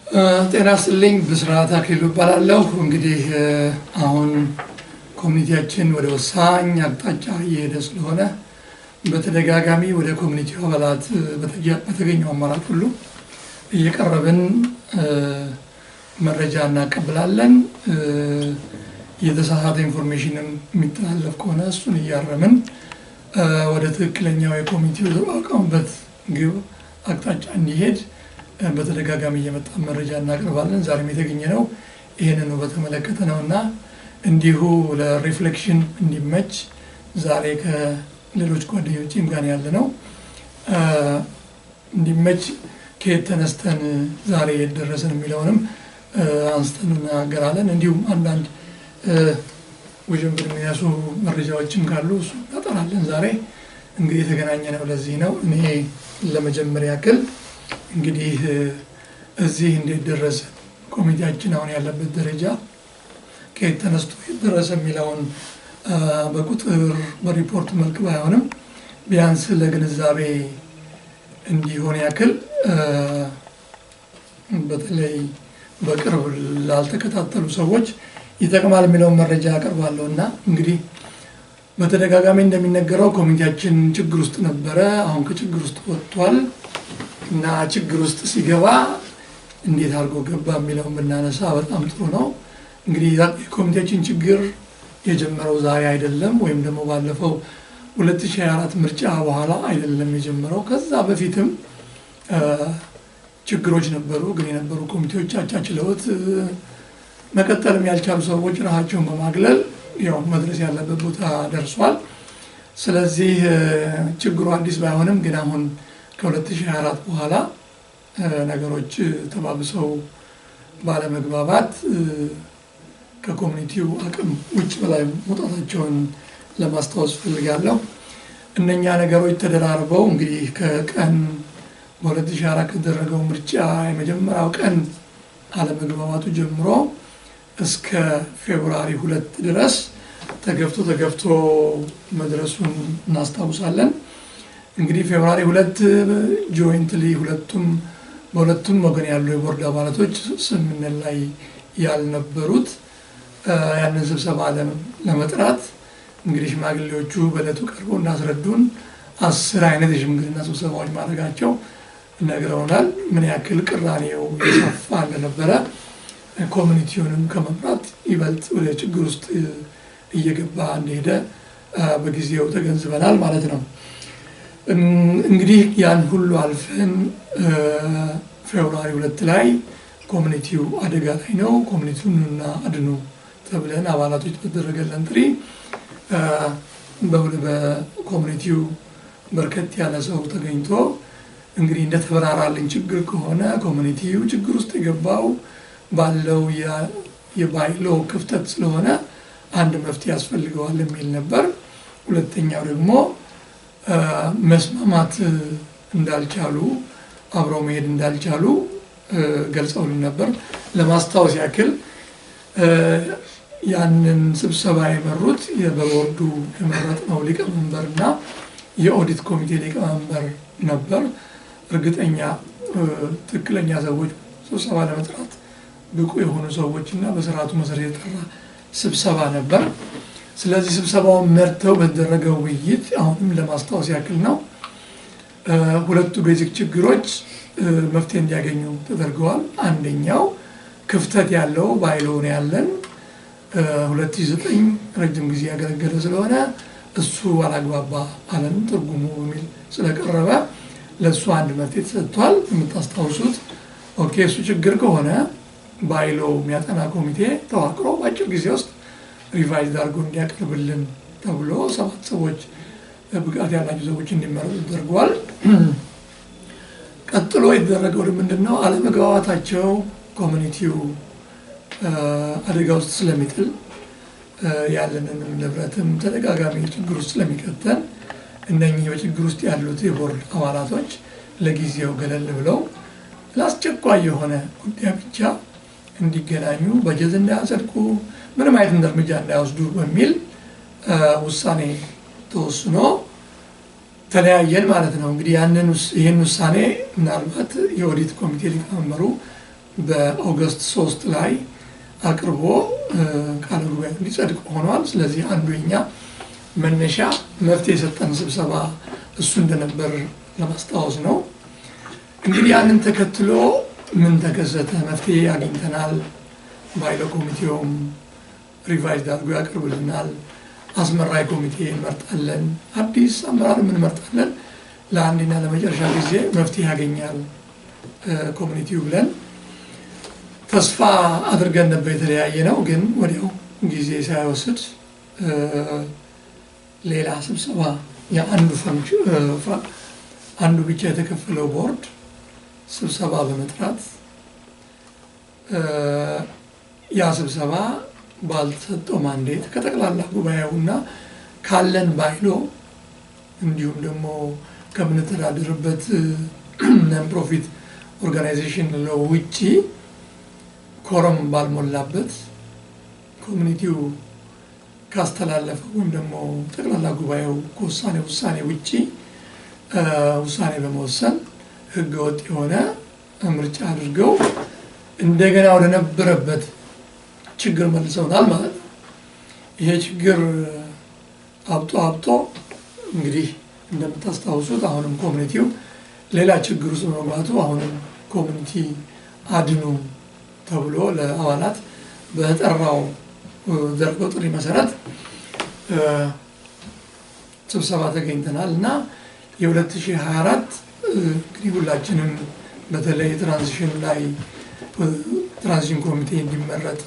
ጤና ይስጥልኝ ብስራት አክሊሉ እባላለሁ። እንግዲህ አሁን ኮሚኒቲያችን ወደ ወሳኝ አቅጣጫ እየሄደ ስለሆነ በተደጋጋሚ ወደ ኮሚኒቲው አባላት በተገኘው አማራጭ ሁሉ እየቀረብን መረጃ እናቀብላለን። የተሳሳተ ኢንፎርሜሽንም የሚተላለፍ ከሆነ እሱን እያረምን ወደ ትክክለኛው የኮሚኒቲው ተቋቋመበት ግብ አቅጣጫ እንዲሄድ በተደጋጋሚ እየመጣ መረጃ እናቀርባለን። ዛሬም የተገኘነው ይሄንን በተመለከተ ነውና እንዲሁ ለሪፍሌክሽን እንዲመች ዛሬ ከሌሎች ጓደኞቼም ጋር ያለነው እንዲመች ከየት ተነስተን ዛሬ የደረሰን የሚለውንም አንስተን እናገራለን። እንዲሁም አንዳንድ ውዥንብር የሚያሱ መረጃዎችም ካሉ እሱ እናጠራለን። ዛሬ እንግዲህ የተገናኘነው ለዚህ ነው። እኔ ለመጀመሪያ ያክል እንግዲህ እዚህ እንዴት ደረሰ ኮሚቴያችን አሁን ያለበት ደረጃ ከየት ተነስቶ ደረሰ የሚለውን በቁጥር በሪፖርት መልክ ባይሆንም ቢያንስ ለግንዛቤ እንዲሆን ያክል በተለይ በቅርብ ላልተከታተሉ ሰዎች ይጠቅማል የሚለውን መረጃ አቀርባለሁና እንግዲህ በተደጋጋሚ እንደሚነገረው ኮሚቴያችን ችግር ውስጥ ነበረ። አሁን ከችግር ውስጥ ወጥቷል እና ችግር ውስጥ ሲገባ እንዴት አድርጎ ገባ የሚለውን ብናነሳ በጣም ጥሩ ነው። እንግዲህ የኮሚቴያችን ችግር የጀመረው ዛሬ አይደለም፣ ወይም ደግሞ ባለፈው 2024 ምርጫ በኋላ አይደለም የጀመረው። ከዛ በፊትም ችግሮች ነበሩ። ግን የነበሩ ኮሚቴዎች አቻችለውት መቀጠልም ያልቻሉ ሰዎች ራሳቸውን በማግለል ያው መድረስ ያለበት ቦታ ደርሷል። ስለዚህ ችግሩ አዲስ ባይሆንም ግን አሁን ከ2024 በኋላ ነገሮች ተባብሰው ባለመግባባት ከኮሚኒቲው አቅም ውጭ በላይ መውጣታቸውን ለማስታወስ ፈልጋለሁ። እነኛ ነገሮች ተደራርበው እንግዲህ ከቀን በ2024 ከተደረገው ምርጫ የመጀመሪያው ቀን አለመግባባቱ ጀምሮ እስከ ፌብሩዋሪ 2 ድረስ ተገፍቶ መድረሱን እናስታውሳለን። እንግዲህ ፌብሩዋሪ 2 ጆይንትሊ በሁለቱም ወገን ያሉ የቦርድ አባላቶች ስምምነት ላይ ያልነበሩት ያንን ስብሰባ ለመጥራት እንግዲህ ሽማግሌዎቹ በዕለቱ ቀርበው እናስረዱን 10 አይነት የሽምግልና ስብሰባዎች ማድረጋቸው ነግረውናል። ምን ያክል ቅራኔው የሰፋ እንደነበረ ኮሚኒቲውንም ከመምራት ይበልጥ ወደ ችግር ውስጥ እየገባ እንደሄደ በጊዜው ተገንዝበናል ማለት ነው። እንግዲህ ያን ሁሉ አልፈን ፌብሩዋሪ 2 ላይ ኮሚኒቲው አደጋ ላይ ነው፣ ኮሚኒቲውንና አድኑ ተብለን አባላቶች በተደረገልን ጥሪ በኮሚኒቲው በርከት ያለ ሰው ተገኝቶ እንግዲህ እንደተበራራልን ችግር ከሆነ ኮሚኒቲው ችግር ውስጥ የገባው ባለው የባይሎ ክፍተት ስለሆነ አንድ መፍትሄ ያስፈልገዋል የሚል ነበር። ሁለተኛው ደግሞ መስማማት እንዳልቻሉ አብረው መሄድ እንዳልቻሉ ገልጸውልን ነበር። ለማስታወስ ያክል ያንን ስብሰባ የመሩት በቦርዱ የመረጥነው ሊቀመንበርና የኦዲት ኮሚቴ ሊቀመንበር ነበር። እርግጠኛ ትክክለኛ ሰዎች ስብሰባ ለመጥራት ብቁ የሆኑ ሰዎች እና በስርዓቱ መሰረት የተጠራ ስብሰባ ነበር። ስለዚህ ስብሰባውን መርተው በተደረገው ውይይት አሁንም ለማስታወስ ያክል ነው ሁለቱ ቤዚክ ችግሮች መፍትሄ እንዲያገኙ ተደርገዋል። አንደኛው ክፍተት ያለው ባይሎ ነው ያለን 2009 ረጅም ጊዜ ያገለገለ ስለሆነ እሱ አላግባባ አለን ትርጉሙ በሚል ስለቀረበ ለእሱ አንድ መፍትሄ ተሰጥቷል። የምታስታውሱት ኦኬ እሱ ችግር ከሆነ ባይሎ የሚያጠና ኮሚቴ ተዋቅሮ በአጭር ጊዜ ውስጥ ሪቫይዝ አድርጎ እንዲያቀርብልን ተብሎ 7 ሰዎች ብቃት ያላቸው ሰዎች እንዲመረጡ ተደርጓል። ቀጥሎ የተደረገው ምንድነው? አለመግባባታቸው ኮሚኒቲው አደጋ ውስጥ ስለሚጥል ያለንን ንብረትም ተደጋጋሚ ችግር ውስጥ ስለሚከተን እነኚህ በችግር ውስጥ ያሉት የቦርድ አባላቶች ለጊዜው ገለል ብለው ለአስቸኳይ የሆነ ጉዳይ ብቻ እንዲገናኙ በጀት እንዳያጸድቁ ምንም አይነት እርምጃ እንዳይወስዱ በሚል ውሳኔ ተወስኖ ተለያየን ማለት ነው። እንግዲህ ይህን ውሳኔ ምናልባት የኦዲት ኮሚቴ ሊቀመንበሩ በኦገስት 3 ላይ አቅርቦ ቃለ ጉባኤ እንዲጸድቅ ሆኗል። ስለዚህ አንዱኛ መነሻ መፍትሄ የሰጠን ስብሰባ እሱ እንደነበር ለማስታወስ ነው። እንግዲህ ያንን ተከትሎ ምን ተከሰተ? መፍትሄ አግኝተናል። ባይሎ ኮሚቴውም ሪቫይዝ አድርጎ ያቀርብልናል። አስመራጭ ኮሚቴ እንመርጣለን፣ አዲስ አመራር እንመርጣለን። ለአንድና ለመጨረሻ ጊዜ መፍትሄ ያገኛል ኮሚኒቲው ብለን ተስፋ አድርገን ነበር። የተለያየ ነው ግን ወዲያው ጊዜ ሳይወስድ ሌላ ስብሰባ አንዱ ብቻ የተከፈለው ቦርድ ስብሰባ በመጥራት ያ ስብሰባ ባልተሰጠው ማንዴት ከጠቅላላ ጉባኤውና ካለን ባይሎ እንዲሁም ደግሞ ከምንተዳደርበት ነን ፕሮፊት ኦርጋናይዜሽን ለውጪ ኮረም ባልሞላበት ኮሚኒቲው ካስተላለፈው ወይም ደግሞ ጠቅላላ ጉባኤው ውሳኔ ውጪ ውሳኔ በመወሰን ህገወጥ የሆነ ምርጫ አድርገው እንደገና ወደ ነበረበት ችግር መልሰውናል ማለት ነው። ይሄ ችግር አብጦ እንግዲህ እንደምታስታውሱት አሁንም ኮሚኒቲው ሌላ ችግር ውስጥ መግባቱ አሁንም ኮሚኒቲ አድኑ ተብሎ ለአባላት በተጠራው ዘርጎ ጥሪ መሰረት ስብሰባ ተገኝተናል እና የ2024 እንግዲህ ሁላችንም በተለይ ትራንዚሽን ላይ ትራንዚሽን ኮሚቴ እንዲመረጥ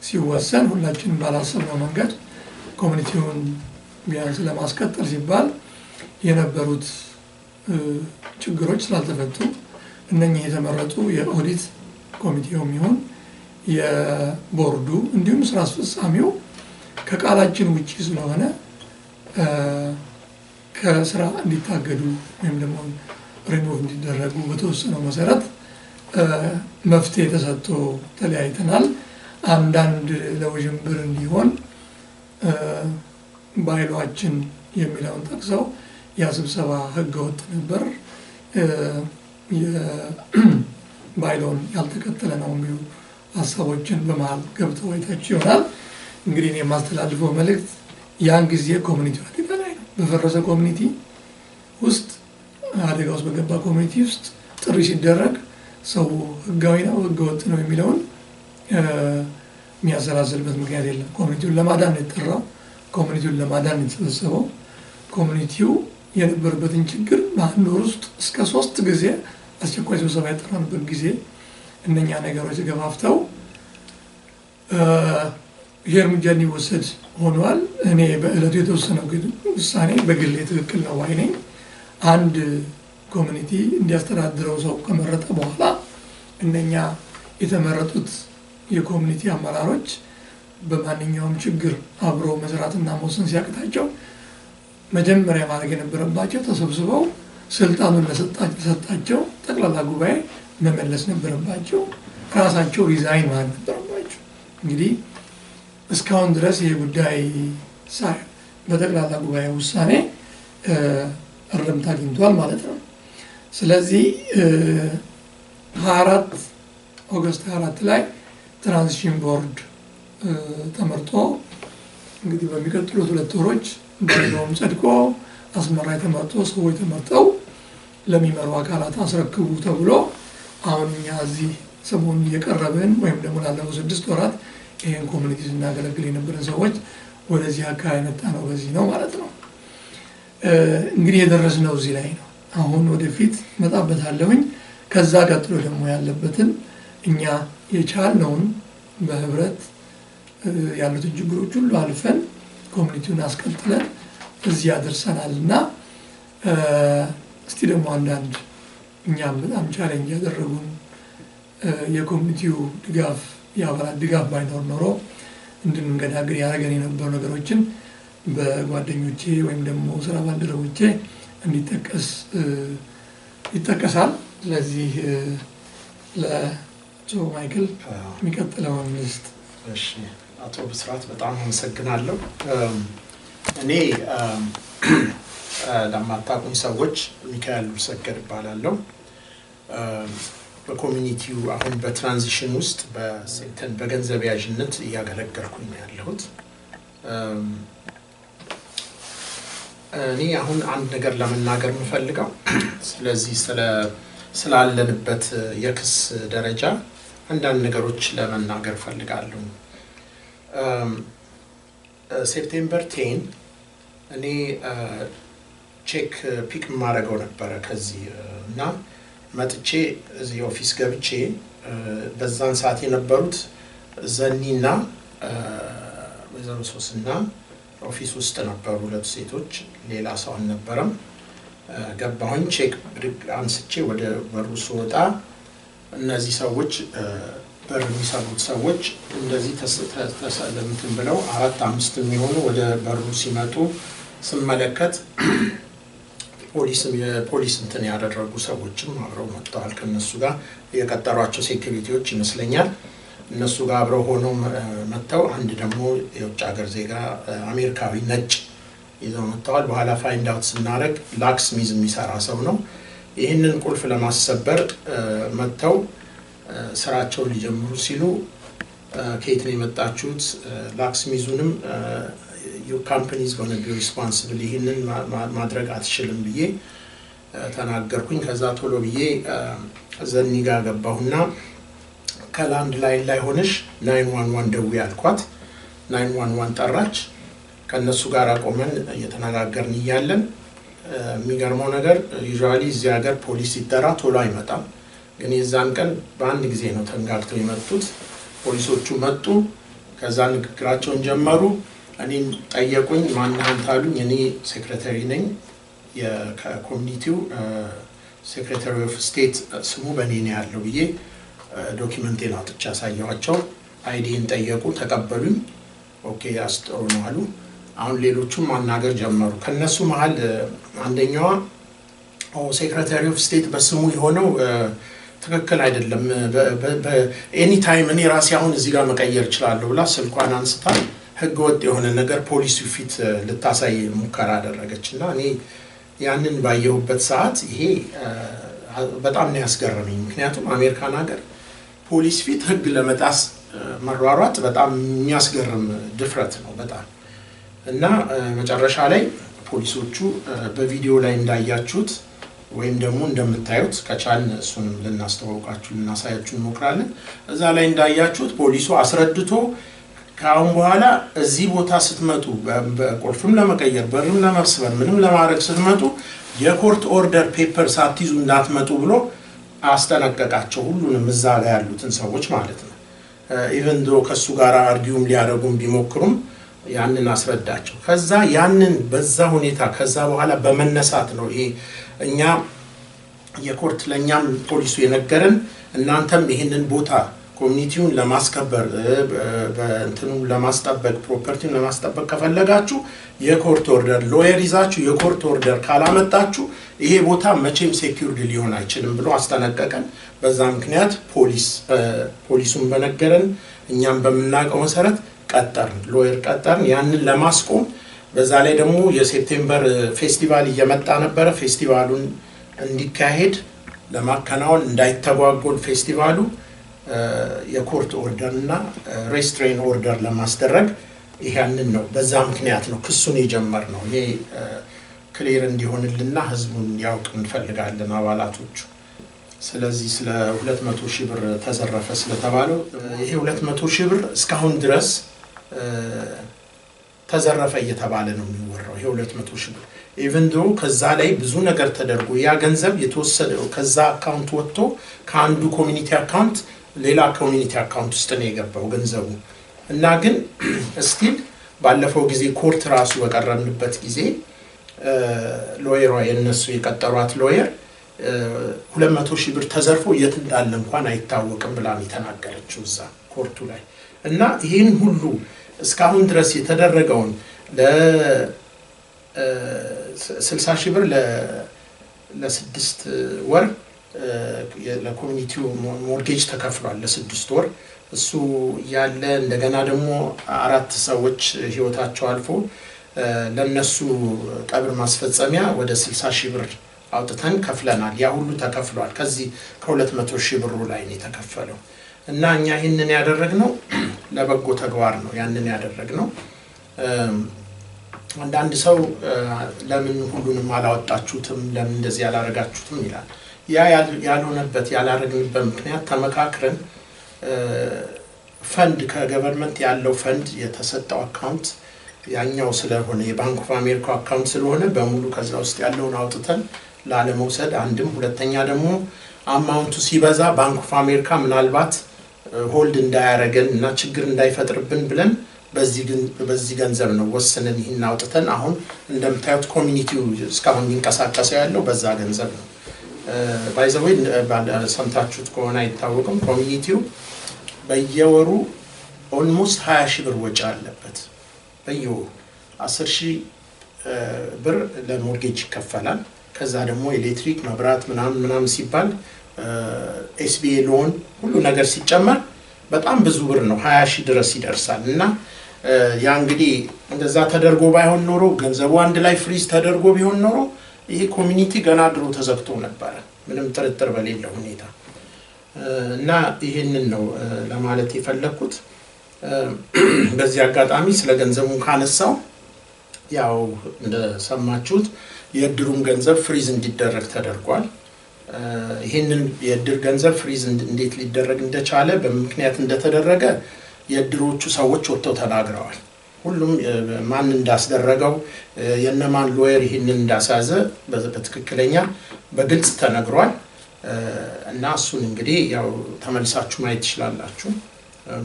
ሲወሰን ሁላችንም ባላሰብነው መንገድ ኮሚኒቲውን ቢያንስ ለማስቀጠል ሲባል የነበሩት ችግሮች ስላልተፈቱ እነኚህ የተመረጡ የኦዲት ኮሚቴውም ይሁን የቦርዱ እንዲሁም ስራ አስፈጻሚው ከቃላችን ውጪ ስለሆነ ከስራ እንዲታገዱ ወይም ደግሞ ሪሙቭ እንዲደረጉ በተወሰነው መሰረት መፍትሄ ተሰጥቶ ተለያይተናል። አንዳንድ ለውዥንብር እንዲሆን ባይሏችን የሚለውን ጠቅሰው ያ ስብሰባ ህገወጥ ነበር፣ ባይሎን ያልተከተለ ነው የሚሉ ሀሳቦችን በመሀል ገብተው አይታችሁ ይሆናል። እንግዲህ እኔ የማስተላልፈው መልእክት ያን ጊዜ ኮሚኒቲው አደጋ ላይ ነው። በፈረሰ ኮሚኒቲ ውስጥ አደጋ ውስጥ በገባ ኮሚኒቲ ውስጥ ጥሪ ሲደረግ ሰው ህጋዊ ነው ህገወጥ ነው የሚለውን የሚያሰላስልበት ምክንያት የለም። ኮሚኒቲውን ለማዳን ነው የተጠራው። ኮሚኒቲውን ለማዳን የተሰበሰበው። ኮሚኒቲው የነበረበትን ችግር በአንድ ወር ውስጥ እስከ 3 ጊዜ አስቸኳይ ስብሰባ ያጠራንበት ጊዜ እነኛ ነገሮች ገፋፍተው ይሄ እርምጃ እንዲወሰድ ሆኗል። እኔ በእለቱ የተወሰነው ውሳኔ በግሌ ትክክል ነው ባይ ነኝ። አንድ ኮሚኒቲ እንዲያስተዳድረው ሰው ከመረጠ በኋላ እነኛ የተመረጡት የኮሚኒቲ አመራሮች በማንኛውም ችግር አብሮ መስራትና መወሰን ሲያቅታቸው መጀመሪያ ማድረግ የነበረባቸው ተሰብስበው ስልጣኑን ለሰጣቸው ጠቅላላ ጉባኤ መመለስ ነበረባቸው። ራሳቸው ሪዛይን ማለት ነበረባቸው። እንግዲህ እስካሁን ድረስ ይሄ ጉዳይ በጠቅላላ ጉባኤ ውሳኔ እርምት አግኝቷል ማለት ነው። ስለዚህ 24 ኦገስት 24 ላይ ትራንዚሽን ቦርድ ተመርጦ እንግዲህ በሚቀጥሉት 2 ወሮች እንደውም ጸድቆ አስመራጭ ተመርጦ ሰዎች ተመርጠው ለሚመሩ አካላት አስረክቡ ተብሎ አሁን እኛ እዚህ ሰሞኑን እየቀረብን ወይም ደግሞ ላለፉት 6 ወራት ይሄን ኮሚኒቲ ስናገለግል የነበረን ሰዎች ወደዚህ አካባቢ መጣ ነው። በዚህ ነው ማለት ነው። እንግዲህ የደረስነው እዚህ ላይ ነው። አሁን ወደፊት መጣበታለሁኝ። ከዛ ቀጥሎ ደግሞ ያለበትን እኛ የቻልነውን በህብረት ያሉትን ችግሮች ሁሉ አልፈን ኮሚኒቲውን አስቀጥለን እዚህ ያደርሰናል እና እስቲ ደግሞ አንዳንድ እኛም በጣም ቻሌንጅ ያደረጉን የኮሚኒቲው ድጋፍ የአባላት ድጋፍ ባይኖር ኖሮ እንድንገዳገር ያደረገን የነበሩ ነገሮችን በጓደኞቼ ወይም ደግሞ ስራ ባልደረቦቼ እንዲጠቀስ ይጠቀሳል። ስለዚህ ለአቶ ማይክል የሚቀጥለውን ልስጥ። እሺ፣ አቶ ብስራት በጣም አመሰግናለሁ። እኔ ለማታውቁኝ ሰዎች ሚካኤል ሰገድ እባላለሁ። በኮሚኒቲው አሁን በትራንዚሽን ውስጥ በሴክተር በገንዘብ ያዥነት ያገለገልኩኝ ያለሁት እኔ አሁን አንድ ነገር ለመናገር የምፈልገው ስለዚህ ስላለንበት የክስ ደረጃ አንዳንድ ነገሮች ለመናገር ፈልጋለሁ ሴፕቴምበር 10 እኔ ቼክ ፒክ ማድረገው ነበር ከዚህ እና መጥቼ እዚህ ኦፊስ ገብቼ በዛን ሰዓት የነበሩት ዘኒና ወይዘሮ ሶስና ኦፊስ ውስጥ ነበሩ ሁለት ሴቶች ሌላ ሰው አልነበረም ገባሁኝ ቼክ አንስቼ ወደ በሩ ስወጣ እነዚህ ሰዎች በር የሚሰሩት ሰዎች እንደዚህ ተሰለምትን ብለው 4-5 የሚሆኑ ወደ በሩ ሲመጡ ስመለከት ፖሊስ እንትን ያደረጉ ሰዎችም አብረው መጥተዋል ከነሱ ጋር የቀጠሯቸው ሴኩሪቲዎች ይመስለኛል እነሱ ጋር አብረው ሆነው መጥተው አንድ ደግሞ የውጭ ሀገር ዜጋ አሜሪካዊ ነጭ ይዘው መጥተዋል በኋላ ፋይንድ አውት ስናረግ ላክስሚዝ የሚሰራ ሰው ነው ይሄንን ቁልፍ ለማሰበር መጥተው ስራቸውን ሊጀምሩ ሲሉ ከየት ነው የመጣችሁት ላክስሚዙንም your company is going to be responsible ይሄንን ማድረግ አትችልም ብዬ ተናገርኩኝ ከዛ ቶሎ ብዬ ዘኒ ጋር ገባሁና ከላንድ ላይን ላይ ሆነሽ 911 ደውዬ አልኳት 911 ጠራች ከነሱ ጋር ቆመን እየተነጋገርን ይያለን የሚገርመው ነገር ዩዥዋሊ እዚህ ሀገር ፖሊስ ሲጠራ ቶሎ አይመጣም ግን የዛን ቀን በአንድ ጊዜ ነው ተንጋግተው የመጡት ፖሊሶቹ መጡ ከዛ ንግግራቸውን ጀመሩ እኔን ጠየቁኝ ማን አንታሉኝ እኔ ሴክሬታሪ ነኝ የኮሚኒቲው ሴክሬታሪ ኦፍ ስቴት ስሙ በኔ ነው ያለው ብዬ ዶክመንቴን አውጥቼ አሳየኋቸው አይዲን ጠየቁ ተቀበሉኝ ኦኬ አስጥሩ ነው አሉ አሁን ሌሎቹም ማናገር ጀመሩ ከነሱ መሃል አንደኛዋ ሴክሬታሪ ኦፍ ስቴት በስሙ የሆነው ትክክል አይደለም በኤኒ ታይም እኔ ራሴ አሁን እዚህ ጋር መቀየር ይችላል ብላ ስልኳን አንስታ ህገወጥ የሆነ ነገር ፖሊስ ፊት ልታሳይ ሙከራ አደረገችና እኔ ያንን ባየሁበት ሰዓት ይሄ በጣም ነው ያስገረመኝ ምክንያቱም አሜሪካን ሀገር ፖሊስ ፊት ህግ ለመጣስ መሯሯጥ በጣም የሚያስገርም ድፍረት ነው በጣም እና መጨረሻ ላይ ፖሊሶቹ በቪዲዮ ላይ እንዳያችሁት ወይም ደግሞ እንደምታዩት ከቻልን እሱንም ልናስተዋውቃችሁ ልናሳያችሁ እንሞክራለን እዛ ላይ እንዳያችሁት ፖሊሱ አስረድቶ ካሁን በኋላ እዚህ ቦታ ስትመጡ በቁልፍም ለመቀየር በርም ለመስበር ምንም ለማድረግ ስትመጡ የኮርት ኦርደር ፔፐር ሳትይዙ እንዳትመጡ ብሎ አስጠነቀቃቸው ሁሉንም እዛ ላይ ያሉትን ሰዎች ማለት ነው ኢቭን ዶ ከሱ ጋር አርጊውም ሊያደርጉም ቢሞክሩም ያንን አስረዳቸው ከዛ ያንን በዛ ሁኔታ ከዛ በኋላ በመነሳት ነው ይሄ እኛ የኮርት ለኛም ፖሊሱ የነገረን እናንተም ይሄንን ቦታ ኮሚኒቲውን ለማስከበር በእንትኑ ለማስጠበቅ ፕሮፐርቲውን ለማስጠበቅ ከፈለጋችሁ የኮርት ኦርደር ሎየር ይዛችሁ የኮርት ኦርደር ካላመጣችሁ ይሄ ቦታ መቼም ሴኩሪቲ ሊሆን አይችልም ብሎ አስጠነቀቀን በዛ ምክንያት ፖሊሱን በነገረን እኛም በመናቀው መሰረት ቀጠርን ሎየር ቀጠርን ያንን ለማስቆም በዛ ላይ ደግሞ የሴፕቴምበር ፌስቲቫል እየመጣ ነበር ፌስቲቫሉን እንዲካሄድ ለማከናወን እንዳይተጓጎል ፌስቲቫሉ የኮርት ኦርደር እና ሬስትሬን ኦርደር ለማስደረግ ይሄንን ነው በዛ ምክንያት ነው ክሱን የጀመርነው ይሄ ክሊር እንዲሆንልና ህዝቡን ያውቅ እንፈልጋለን አባላቶቹ ስለዚህ ስለ 200,000 ብር ተዘረፈ ስለተባለው ይሄ 200,000 ብር እስካሁን ድረስ ተዘረፈ እየተባለ ነው የሚወራው ይሄ 200,000 ብር ኢቭን ዶ ከዛ ላይ ብዙ ነገር ተደርጎ ያ ገንዘብ የተወሰደው ከዛ አካውንት ወጥቶ ከአንዱ ኮሚኒቲ አካውንት ሌላ ኮሚኒቲ አካውንት ውስጥ ነው የገባው ገንዘቡ እና ግን ስቲል ባለፈው ጊዜ ኮርት ራሱ በቀረብንበት ጊዜ ሎየሯ የነሱ የቀጠሯት ሎየር 200,000 ብር ተዘርፎ የት እንዳለ እንኳን አይታወቅም ብላ ነው የተናገረችው እዛ ኮርቱ ላይ እና ይሄን ሁሉ እስካሁን ድረስ የተደረገውን ለ60,000 ብር ለ6 ወር ለኮሚኒቲው ሞርጌጅ ተከፍሏል ለ6 ወር እሱ ያለ እንደገና ደግሞ 4 ሰዎች ህይወታቸው አልፎ ለነሱ ቀብር ማስፈጸሚያ ወደ 60,000 ብር አውጥተን ከፍለናል። ያ ሁሉ ተከፍሏል። ከዚህ ከ200,000 ብሩ ላይ ነው የተከፈለው እና እኛ ይሄንን ያደረግነው ለበጎ ተግባር ነው ያንን ያደረግነው። አንዳንድ ሰው ለምን ሁሉንም አላወጣችሁትም ለምን እንደዚህ ያላረጋችሁትም ይላል። ያ ያልሆነበት ያላረግንበት ምክንያት ተመካክረን ፈንድ ከገቨርንመንት ያለው ፈንድ የተሰጠው አካውንት ያኛው ስለሆነ የባንክ ኦፍ አሜሪካ አካውንት ስለሆነ በሙሉ ከዛ ውስጥ ያለውን አውጥተን ላለመውሰድ አንድም ሁለተኛ ደግሞ አማውንቱ ሲበዛ ባንክ ኦፍ አሜሪካ ምናልባት ሆልድ እንዳያረገን እና ችግር እንዳይፈጥርብን ብለን በዚህ ገንዘብ ነው ወሰነን ይሄን አውጥተን አሁን እንደምታዩት ኮሚኒቲው እስካሁን የሚንቀሳቀሰው ያለው በዛ ገንዘብ ነው። ባይ ዘ ዌይ ሰምታችሁት ከሆነ አይታወቅም ኮሚኒቲው በየወሩ ኦልሞስት 20,000 ብር ወጪ አለበት። በየወሩ 10,000 ብር ለሞርጌጅ ይከፈላል። ከዛ ደግሞ ኤሌክትሪክ መብራት ምናምን ሲባል ኤስቢኤ ሎን ሁሉ ነገር ሲጨመር በጣም ብዙ ብር ነው 20,000 ድረስ ይደርሳል። እና ያ እንግዲህ እንደዛ ተደርጎ ባይሆን ኖሮ ገንዘቡ አንድ ላይ ፍሪዝ ተደርጎ ቢሆን ኖሮ ይሄ ኮሚኒቲ ገና ድሮ ተዘግቶ ነበር ምንም ጥርጥር በሌለው ሁኔታ። እና ይሄንን ነው ለማለት የፈለኩት። በዚህ አጋጣሚ ስለ ገንዘቡ ካነሳው ያው እንደሰማችሁት የእድሩን ገንዘብ ፍሪዝ እንዲደረግ ተደርጓል። ይሄንን የእድር ገንዘብ ፍሪዝ እንዴት ሊደረግ እንደቻለ በምክንያት እንደተደረገ የእድሮቹ ሰዎች ወጥተው ተናግረዋል። ሁሉም ማን እንዳስደረገው የነማን ሎየር ይሄንን እንዳሳዘ በትክክለኛ በግልጽ ተነግሯል። እና እሱን እንግዲህ ያው ተመልሳችሁ ማየት ትችላላችሁ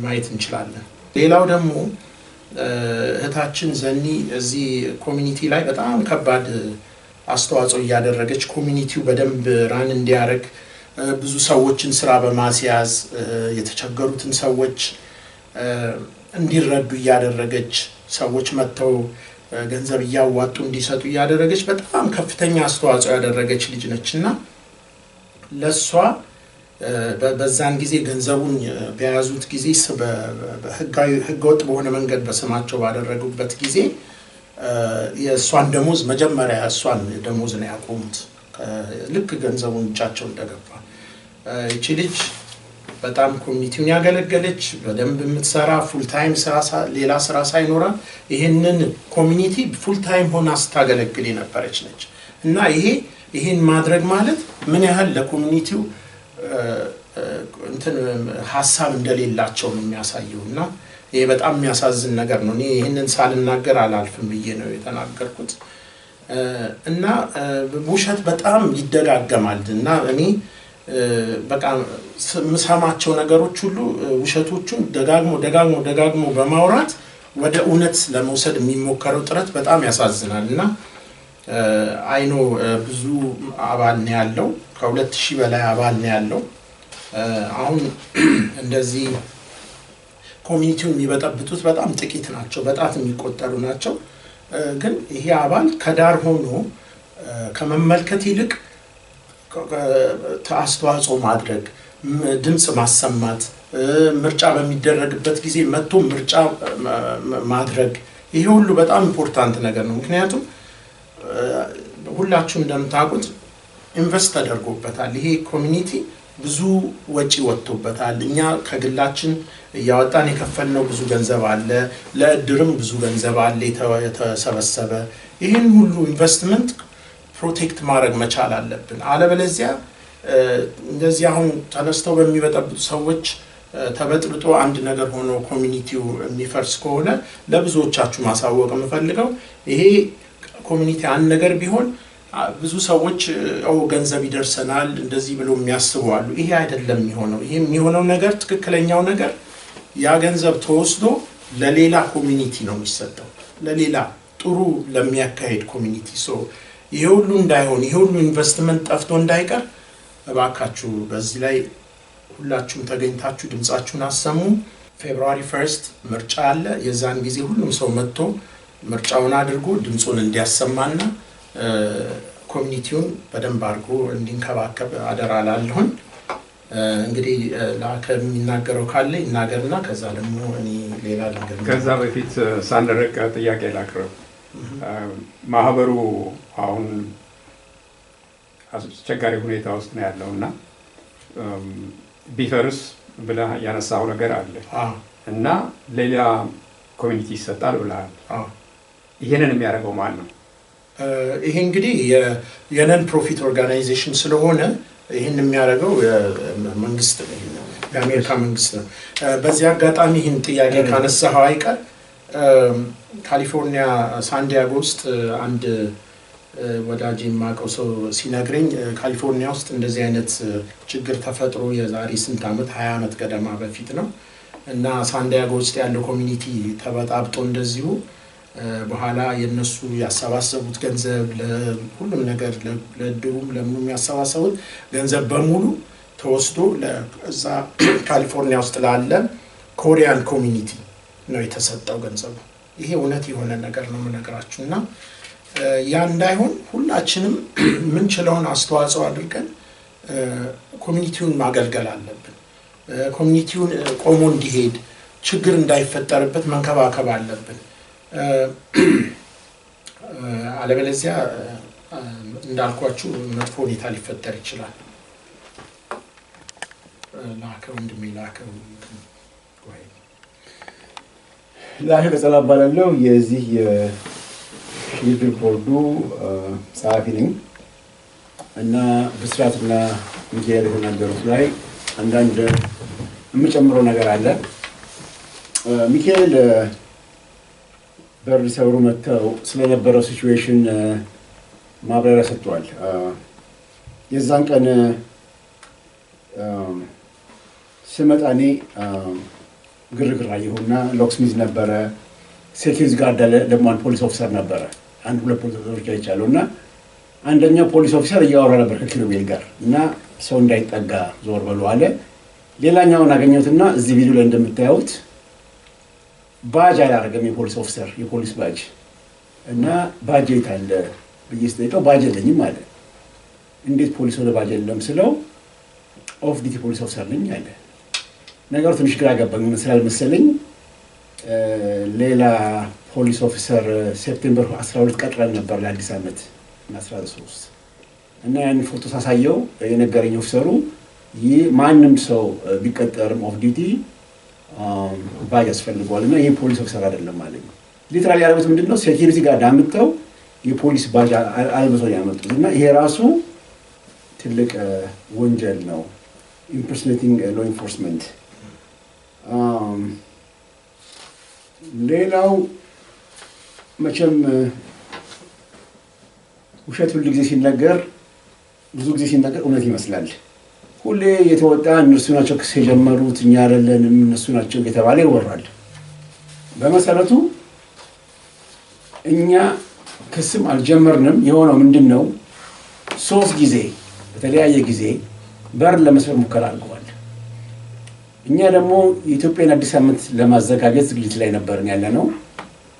ማየት እንችላለን። ሌላው ደግሞ እህታችን ዘኒ እዚህ ኮሚኒቲ ላይ በጣም ከባድ አስተዋጽኦ እያደረገች ኮሚኒቲው በደንብ ራን እንዲያደርግ ብዙ ሰዎችን ስራ በማስያዝ የተቸገሩትን ሰዎች እንዲረዱ እያደረገች ሰዎች መጥተው ገንዘብ እያዋጡ እንዲሰጡ እያደረገች በጣም ከፍተኛ አስተዋጽኦ ያደረገች ልጅ ነችና ለሷ በዛን ጊዜ ገንዘቡን በያዙት ጊዜ ህገወጥ በሆነ መንገድ በስማቸው ባደረጉበት ጊዜ የሷን ደሞዝ መጀመሪያ እሷን ደሞዝ ነው ያቆሙት ልክ ገንዘቡን እጃቸው እንደገባ። እቺ ልጅ በጣም ኮሚኒቲውን ያገለገለች በደንብ የምትሰራ ፉል ታይም ስራ ሌላ ስራ ሳይኖራ ይሄንን ኮሚኒቲ ፉል ታይም ሆና ስታገለግል የነበረች ነች እና ይሄን ማድረግ ማለት ምን ያህል ለኮሚኒቲው እንትን ሐሳብ እንደሌላቸው ነው የሚያሳየውና ይሄ በጣም የሚያሳዝን ነገር ነው። እኔ ይሄንን ሳልናገር አላልፍም ብዬ ነው የተናገርኩት። እና ውሸት በጣም ይደጋገማል እና እኔ በቃ የምሰማቸው ነገሮች ሁሉ ውሸቶቹን ደጋግሞ በማውራት ወደ እውነት ለመውሰድ የሚሞከረው ጥረት በጣም ያሳዝናል። እና አይኖ ብዙ አባል ነው ያለው ከ2,000 በላይ አባል ነው ያለው። አሁን እንደዚህ ኮሚኒቲውን የሚበጠብጡት በጣም ጥቂት ናቸው በጣት የሚቆጠሩ ናቸው። ግን ይሄ አባል ከዳር ሆኖ ከመመልከት ይልቅ አስተዋጽኦ ማድረግ ድምጽ ማሰማት ምርጫ በሚደረግበት ጊዜ መጥቶ ምርጫ ማድረግ ይሄ ሁሉ በጣም ኢምፖርታንት ነገር ነው። ምክንያቱም ሁላችሁም እንደምታውቁት ኢንቨስት ተደርጎበታል። ይሄ ኮሚኒቲ ብዙ ወጪ ወጥቶበታል። እኛ ከግላችን ያወጣን የከፈልነው ብዙ ገንዘብ አለ ለእድርም ብዙ ገንዘብ አለ የተሰበሰበ። ይሄን ሁሉ ኢንቨስትመንት ፕሮቴክት ማድረግ መቻል አለብን። አለበለዚያ እንደዚህ አሁን ተነስተው በሚበጠብጡ ሰዎች ተበጥብጦ አንድ ነገር ሆኖ ኮሚኒቲው የሚፈርስ ከሆነ ለብዙዎቻችሁ ማሳወቅ የምፈልገው ይሄ ኮሚኒቲ አንድ ነገር ቢሆን ብዙ ሰዎች ገንዘብ ይደርሰናል እንደዚህ ብሎ የሚያስቡ አሉ። ይሄ አይደለም የሚሆነው። ይሄ የሚሆነው ነገር ትክክለኛው ነገር ያ ገንዘብ ተወስዶ ለሌላ ኮሚኒቲ ነው የሚሰጠው ለሌላ ጥሩ ለሚያካሄድ ኮሚኒቲ። ይሄ ሁሉ እንዳይሆን ይሄ ሁሉ ኢንቨስትመንት ጠፍቶ እንዳይቀር እባካችሁ በዚህ ላይ ሁላችሁም ተገኝታችሁ ድምጻችሁን አሰሙ። ፌብሩዋሪ 1 ምርጫ አለ። የዛን ጊዜ ሁሉም ሰው መጥቶ ምርጫውን አድርጎ ድምጹን እንዲያሰማና ኮሚኒቲውን በደንብ አድርጎ እንዲንከባከብ አደራ ላለሁኝ። እንግዲህ ለአከም የሚናገረው ካለ ይናገርና ከዛ ደግሞ እኔ ሌላ ነገር ከዛ በፊት ሳንደረቅ ጥያቄ ላቅርብ። ማህበሩ አሁን አስቸጋሪ ሁኔታ ውስጥ ነው ያለውና ቢፈርስ ብለህ ያነሳው ነገር አለ እና ሌላ ኮሚኒቲ ይሰጣል ብለሃል። ይሄንን የሚያደርገው ማን ነው? ይሄ እንግዲህ የነን ፕሮፊት ኦርጋናይዜሽን ስለሆነ ይሄን የሚያደርገው መንግስት ነው፣ የአሜሪካ መንግስት ነው። በዚህ አጋጣሚ ይሄን ጥያቄ ካነሳኸው አይቀር ካሊፎርኒያ ሳንዲያጎ ውስጥ አንድ ወዳጅ የማውቀው ሰው ሲነግረኝ ካሊፎርኒያ ውስጥ እንደዚህ አይነት ችግር ተፈጥሮ የዛሬ ስንት ዓመት 20 ዓመት ገደማ በፊት ነው እና ሳንዲያጎ ውስጥ ያለው ኮሚኒቲ ተበጣብጦ እንደዚሁ በኋላ የነሱ ያሰባሰቡት ገንዘብ ለሁሉም ነገር ለድሩም ለምንም ያሰባሰቡት ገንዘብ በሙሉ ተወስዶ ለዛ ካሊፎርኒያ ውስጥ ላለ ኮሪያን ኮሚኒቲ ነው የተሰጠው ገንዘቡ። ይሄ እውነት የሆነ ነገር ነው የምነግራችሁና ያ እንዳይሆን ሁላችንም ምን ችለውን አስተዋጽኦ አድርገን ኮሚኒቲውን ማገልገል አለብን። ኮሚኒቲውን ቆሞ እንዲሄድ ችግር እንዳይፈጠርበት መንከባከብ አለብን። አለበለዚያ እንዳልኳችሁ መጥፎ ሁኔታ ሊፈጠር ይችላል። ላከው እንደሚላከው ወይ ላከ ተላባላለው የዚህ የሽግግር ቦርዱ ጸሐፊ ነኝ እና በስራትና ሚዲያል የተናገሩት ላይ አንዳንድ የምጨምረው ነገር አለ። ሚካኤል በር ሰብሮ መጥተው ስለነበረው ሲቹዌሽን ማብራሪያ ሰጥቷል። የዛን ቀን ስመጣኔ ግርግር አየሁና ሎክስሚዝ ነበረ፣ ሴኪሪቲ ጋርድ አለ፣ ደግሞ አንድ ፖሊስ ኦፊሰር ነበረ። አንድ ሁለት ፖሊስ ኦፊሰሮች አይቻለሁ እና አንደኛው ፖሊስ ኦፊሰር እያወራ ነበር ከኪሩቤል ጋር እና ሰው እንዳይጠጋ ዞር በሉ አለ። ሌላኛውን አገኘሁትና እዚህ ቪዲዮ ላይ እንደምታዩት ባጅ አላደረገም የፖሊስ ኦፊሰር የፖሊስ ባጅ እና ባጅ የት አለ ብዬ ስጠይቀው ባጅ የለኝም አለ። እንዴት ፖሊስ ወደ ባጅ የለም ስለው ኦፍ ዲቲ ፖሊስ ኦፊሰር ነኝ አለ። ነገሩ ትንሽ ግራ ገባኝ ስላልመሰለኝ ሌላ ፖሊስ ኦፊሰር ሴፕቴምበር 12 ቀጥረን ነበር ለአዲስ ዓመት 13 እና ያን ፎቶ ሳሳየው የነገረኝ ኦፊሰሩ ይህ ማንም ሰው ቢቀጠርም ኦፍ ዲቲ ባጅ ያስፈልገዋል እና ይህ ፖሊስ ኦፊሰር አይደለም ማለት ነው። ሊትራሊ ያደረጉት ምንድነው ሴኪሪቲ ጋር ዳምጠው የፖሊስ ባጅ አልብሰው ያመጡት እና ይሄ ራሱ ትልቅ ወንጀል ነው። ኢምፐርሶኔቲንግ ሎ ኢንፎርስመንት። ሌላው መቼም ውሸት ሁሉ ጊዜ ሲነገር ብዙ ጊዜ ሲነገር እውነት ይመስላል። ሁሌ የተወጣ እነሱ ናቸው ክስ የጀመሩት እኛ አይደለንም እነሱ ናቸው እየተባለ ይወራል። በመሰረቱ እኛ ክስም አልጀመርንም። የሆነው ምንድነው 3 ጊዜ በተለያየ ጊዜ በር ለመስበር ሙከራ አድርገዋል። እኛ ደግሞ የኢትዮጵያን አዲስ ዓመት ለማዘጋጀት ዝግጅት ላይ ነበርን ያለነው።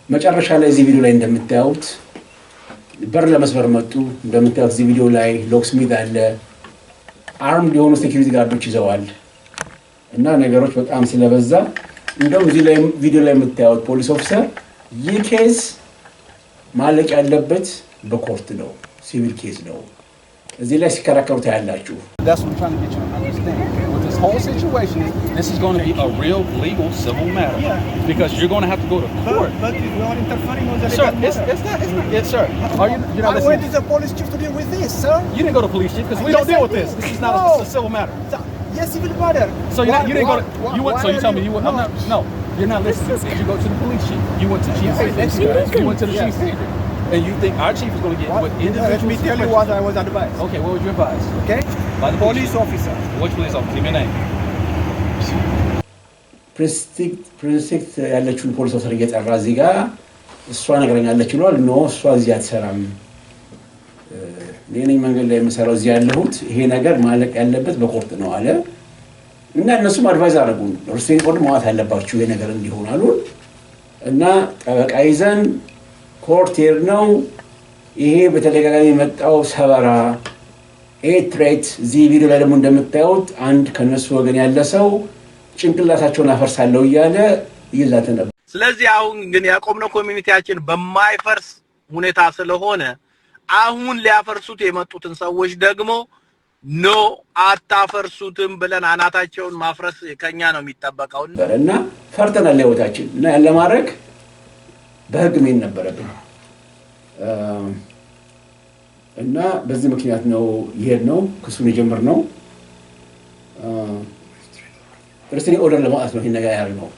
መጨረሻ ላይ እዚህ ቪዲዮ ላይ እንደምታዩት በር ለመስበር መጡ። እንደምታዩት እዚህ ቪዲዮ ላይ ሎክስሚዝ አለ፣ አርምድ የሆኑ ሴኩሪቲ ጋርዶች ይዘዋል እና ነገሮች በጣም ስለበዛ እንደውም እዚህ ላይ ቪዲዮ ላይ የምታዩት ፖሊስ ኦፊሰር ይህ ኬዝ ማለቅ ያለበት በኮርት ነው፣ ሲቪል ኬዝ ነው። እዚህ ላይ ሲከራከሩ ታያላችሁ። That's what I'm trying to get you to understand. With this whole situation, this is going to be a real legal civil matter because you're going to have to go to court. But you are interfering on the Sir, legal matter. it's not, sir. You're not I went to listening. the police chief to deal with this, sir. You didn't go to police chief because we don't deal with this. This is not a civil matter. Yes, civil matter. So you didn't go to, you went, so you tell me you went, I'm not, no, you're not listening. Did you go to the police chief? You went to chief. You went to the chief. And you think our chief is going to get what individual? Let me tell you what I was advised. Okay, what was your advice? Okay? By the Police officer. Which police officer? Give me a name. ፕሪንስቲክት ያለችውን ፖሊስ ኦፊሰር እየጠራ እዚህ ጋር እሷ ነገረኛለች ብሏል። ኖ እሷ እዚህ አትሰራም፣ እኔ ነኝ መንገድ ላይ የምሰራው እዚህ ያለሁት፣ ይሄ ነገር ማለቅ ያለበት በኮርት ነው አለ እና እነሱም አድቫይዝ አደረጉን። ሪስትሬን ኦርደር ማውጣት ያለባችሁ ይሄ ነገር እንዲሆን አሉ እና ጠበቃ ይዘን ኮርት ሄድ ነው። ይሄ በተደጋጋሚ የመጣው ሰበራ ኤትሬት እዚህ ቪዲዮ ላይ ደግሞ እንደምታዩት አንድ ከነሱ ወገን ያለ ሰው ጭንቅላታቸውን አፈርሳለሁ እያለ ይዛተ ነበር። ስለዚህ አሁን ግን ያቆምነው ኮሚኒቲያችን በማይፈርስ ሁኔታ ስለሆነ አሁን ሊያፈርሱት የመጡትን ሰዎች ደግሞ ኖ አታፈርሱትም ብለን አናታቸውን ማፍረስ ከኛ ነው የሚጠበቀው እና ፈርተናል ለህይወታችን እና ለማድረግ በህግ ምን ነበረብን እና በዚህ ምክንያት ነው ይሄድነው ክሱን የጀመርነው ሪስትሪክሽን ኦርደር ለማውጣት ነው ይሄን ነገር ያደረግነው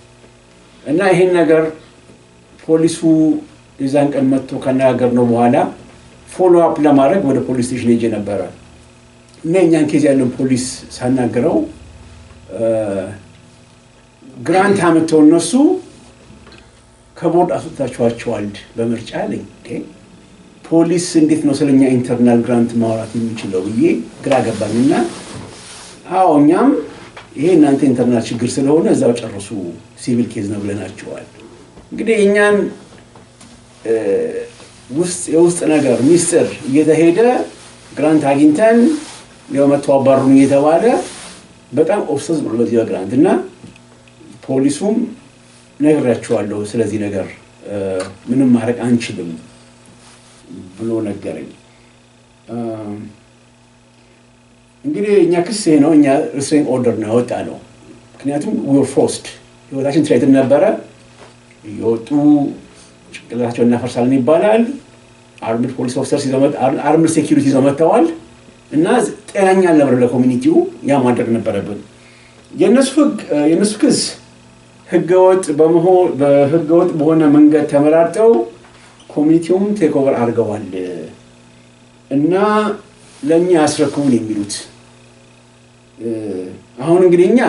እና ይሄን ነገር ፖሊሱ ይዛን ቀን መጥቶ ከነጋገርነው በኋላ ፎሎ አፕ ለማድረግ ወደ ፖሊስ ስቴሽን ሄጄ ነበር እና እኛን ኬዝ ያለን ፖሊስ ሳናገረው ግራንት አመጣው እነሱ ከቦርድ አስወጣቸዋል በምርጫ ላይ ፖሊስ እንዴት ነው ስለኛ ኢንተርናል ግራንት ማውራት የሚችለው ይሄ ግራ ገባኝና አዎ እኛም ይሄ እናንተ ኢንተርናል ችግር ስለሆነ እዛው ጨርሱ ሲቪል ኬዝ ነው ብለናቸዋል እንግዲህ እኛን የውስጥ ነገር ሚስጥር እየተሄደ ግራንት አግኝተን ለመተው አባሩን እየተባለ በጣም ኦብሰስ ብሎ በዚህ ግራንት እና ፖሊሱም ነግራቸዋለሁ ስለዚህ ነገር ምንም ማድረግ አንችልም ብሎ ነገረኝ እንግዲህ እኛ ክስ ነው እኛ ሪስትሪክሽን ኦርደር ነው ያወጣነው ምክንያቱም we were forced ህይወታችን ትሬት ነበረ የወጡ ጭቅላታቸውን እናፈርሳለን ይባላል አርምድ ፖሊስ ኦፊሰር ሲዘመት አርምድ ሴኩሪቲ ዘመተዋል እና ጤናኛ ነበር ለኮሚኒቲው ያ ማድረግ ነበረብን የነሱ ክስ ህገወጥ በሆነ መንገድ ተመራርጠው ኮሚኒቲውን ቴክ ኦቨር አድርገዋል እና ለኛ አስረክቡን የሚሉት አሁን እንግዲህኛ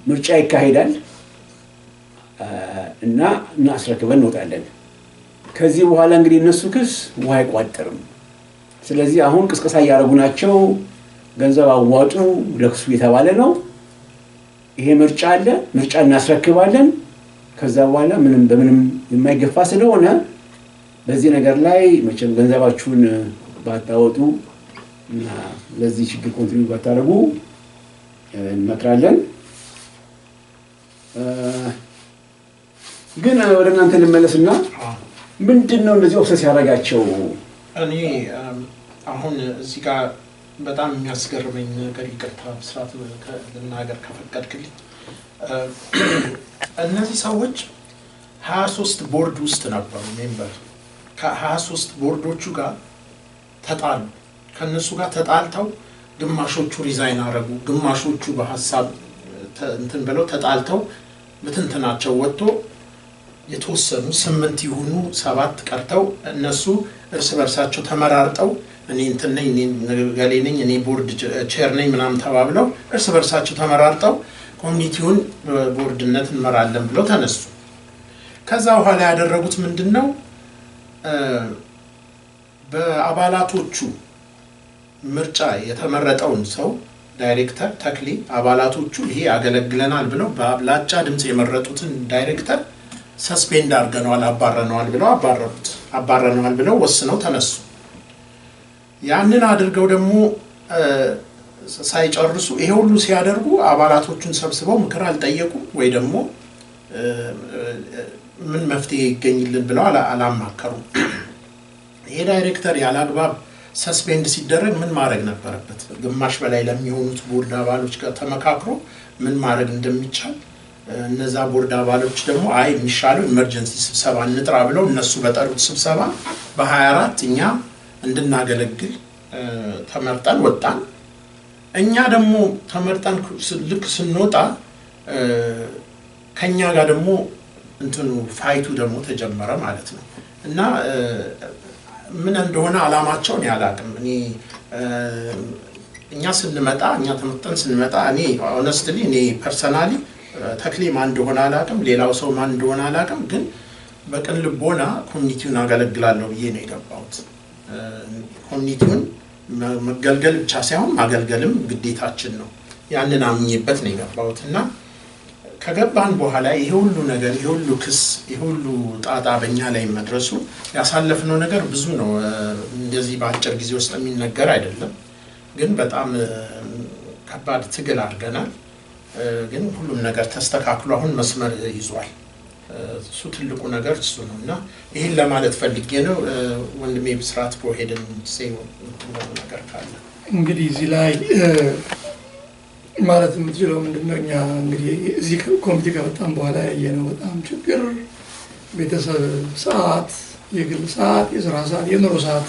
ምርጫ ይካሄዳል እና እናስረክበን እንወጣለን ከዚህ በኋላ እንግዲህ እነሱ ክስ ውሃ አይቋጠርም ስለዚህ አሁን ቅስቀሳ ያደረጉ ናቸው ገንዘብ አዋጡ ለክሱ የተባለ ነው ይሄ ምርጫ አለ ምርጫ እናስረክባለን ከዛ በኋላ በምንም የማይገፋ ስለሆነ በዚህ ነገር ላይ መቼም ገንዘባችሁን ባታወጡ እና ለዚህ ችግር ኮንትሪቢዩት ባታደርጉ እንመክራለን ግን ወደ እናንተ ልመለስና ምንድነው እንደዚህ ኦብሰስ ያደርጋቸው እኔ አሁን እዚህ ጋር በጣም የሚያስገርመኝ ነገር ይቅርታ ብስራት ለናገር ከፈቀድክልኝ እነዚህ ሰዎች 23 ቦርድ ውስጥ ነበሩ ሜምበር ከ23 ቦርዶቹ ጋር ተጣሉ ከነሱ ጋር ተጣልተው ግማሾቹ ሪዛይን አረጉ ግማሾቹ በሐሳብ እንትን ብለው ተጣልተው በትንተናቸው ወጥቶ የተወሰኑ 8 ይሁኑ 7 ቀርተው እነሱ እርስ በርሳቸው ተመራርጠው እኔ እንትን ነኝ እኔ ገሌ ነኝ እኔ ቦርድ ቼር ነኝ ምናምን ተባብለው እርስ በርሳቸው ተመራርጠው ኮሚኒቲውን ቦርድነት እንመራለን ብለው ተነሱ ከዛ በኋላ ያደረጉት ምንድነው በአባላቶቹ ምርጫ የተመረጠውን ሰው ዳይሬክተር ተክሊ አባላቶቹ ይሄ ያገለግለናል ብለው በአብላጫ ድምጽ የመረጡትን ዳይሬክተር ሰስፔንድ አድርገናል አባረናል ብለው ወስነው ተነሱ ያንን አድርገው ደግሞ ሳይጨርሱ ይሄ ሁሉ ሲያደርጉ አባላቶቹን ሰብስበው ምክር አልጠየቁ ወይ ደግሞ ምን መፍትሄ ይገኝልን ብለው አላማከሩ ይሄ ዳይሬክተር ያላግባብ ሰስፔንድ ሲደረግ ምን ማድረግ ነበረበት ግማሽ በላይ ለሚሆኑት ቦርድ አባሎች ጋር ተመካክሮ ምን ማድረግ እንደሚቻል እነዛ ቦርድ አባሎች ደግሞ አይ የሚሻለው ኢመርጀንሲ ስብሰባ እንጥራ ብለው እነሱ በጠሩት ስብሰባ በ24 እኛ እንድናገለግል ተመርጠን ወጣን እኛ ደግሞ ተመርጠን ልክ ስንወጣ ከኛ ጋር ደግሞ እንትኑ ፋይቱ ደግሞ ተጀመረ ማለት ነው እና ምን እንደሆነ አላማቸውን ያላቅም እኛ ስንመጣ እኛ ተመርጠን ስንመጣ እኔ ሆነስትሊ እኔ ፐርሰናሊ ተክሊ ማን እንደሆነ አላቅም ሌላው ሰው ማን እንደሆነ አላቅም ግን በቀን ልቦና ኮሚኒቲውን አገለግላለሁ ብዬ ነው የገባሁት ኮሚኒቲውን መገልገል ብቻ ሳይሆን ማገልገልም ግዴታችን ነው ያንን አምኜበት ነው የገባሁትና ከገባን በኋላ ይሄ ሁሉ ነገር ይሄ ሁሉ ክስ ይሄ ሁሉ ጣጣ በእኛ ላይ መድረሱ ያሳለፍነው ነገር ብዙ ነው እንደዚህ በአጭር ጊዜ ውስጥ የሚነገር አይደለም ግን በጣም ከባድ ትግል አድርገናል ግን ሁሉም ነገር ተስተካክሎ አሁን መስመር ይዟል እሱ ትልቁ ነገር እሱ ነውና ይሄን ለማለት ፈልጌ ነው። ወንድሜ ብስራት ፕሮሄድን ሴው ነገር ካለ እንግዲህ እዚህ ላይ ማለት የምትችለው ምንድነው? እኛ እንግዲህ እዚህ ኮሚቴ ከመጣን በኋላ ያየነው በጣም ችግር ቤተሰብ ሰዓት፣ የግል ሰዓት፣ የስራ ሰዓት፣ የኑሮ ሰዓት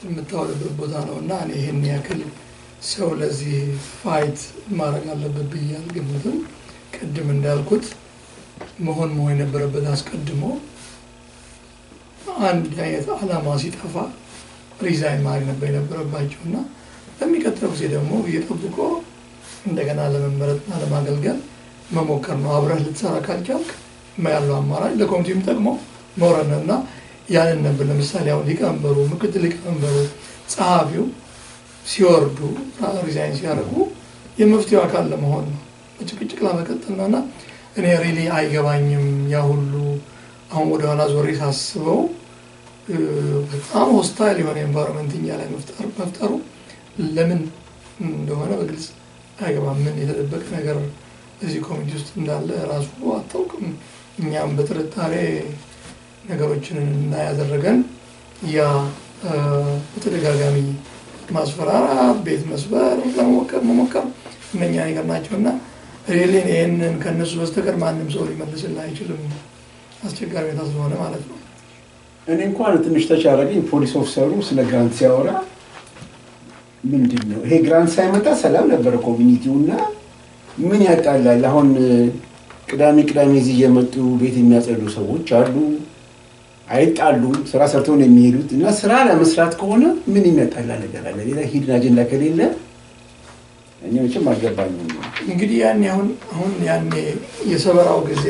የምታወልበት ቦታ ነው እና እኔ ይህን ያክል ሰው ለዚህ ፋይት ማድረግ አለበት ብዬ አልገምትም። ቅድም እንዳልኩት መሆን የነበረበት አስቀድሞ አንድ አይነት ዓላማ ሲጠፋ ሪዛይን ማድረግ ነበር የነበረባቸው እና በሚቀጥለው ጊዜ ደግሞ እየጠብቆ እንደገና ለመመረጥና ለማገልገል መሞከር ነው። አብረህ ልትሰራ ካልቻልክ ያለው አማራጭ ለኮሚቴም ጠቅሞ መውረድ ነው እና ያንን ነበር። ለምሳሌ አሁን ሊቀመንበሩ፣ ምክትል ሊቀመንበሩ፣ ጸሐፊው ሲወርዱ ሪዛይን ሲያደርጉ የመፍትሄው አካል ለመሆን ነው፣ ጭቅጭቅ ለመቀጠል ነው እና እኔ ሪሊ አይገባኝም። ያ ሁሉ አሁን ወደኋላ ዞሬ ሳስበው በጣም ሆስታይል የሆነ ኤንቫይሮንመንት እኛ ላይ መፍጠሩ ለምን እንደሆነ በግልጽ አይገባም። ምን የተደበቀ ነገር እዚህ ኮሚቴ ውስጥ እንዳለ ራሱ አታውቅም። እኛም በጥርጣሬ ነገሮችን እና ያደረገን ያ በተደጋጋሚ ማስፈራራት፣ ቤት መስበር፣ መሞከር እነኛ ነገር ናቸውና ሪሊ ይሄንን ከነሱ በስተቀር ማንም ሰው ሊመልስልህ አይችልም። አስቸጋሪ ሁኔታ ስለሆነ ማለት ነው። እኔ እንኳን ትንሽ ተቻረገኝ። ፖሊስ ኦፊሰሩ ስለ ግራንት ሲያወራ ምንድን ነው ይሄ ግራንት ሳይመጣ ሰላም ነበረ ኮሚኒቲውና ምን ያጣላል? አሁን ቅዳሜ እዚህ እየመጡ ቤት የሚያጸዱ ሰዎች አሉ፣ አይጣሉም፣ ስራ ሰርተው ነው የሚሄዱት እና ስራ ለመስራት ከሆነ ምን የሚያጣላ ነገር አለ? ሌላ ሂድን አጀንዳ ከሌለ እኔ መቼም አልገባኝም። እንግዲህ አሁን ያኔ የሰበራው ጊዜ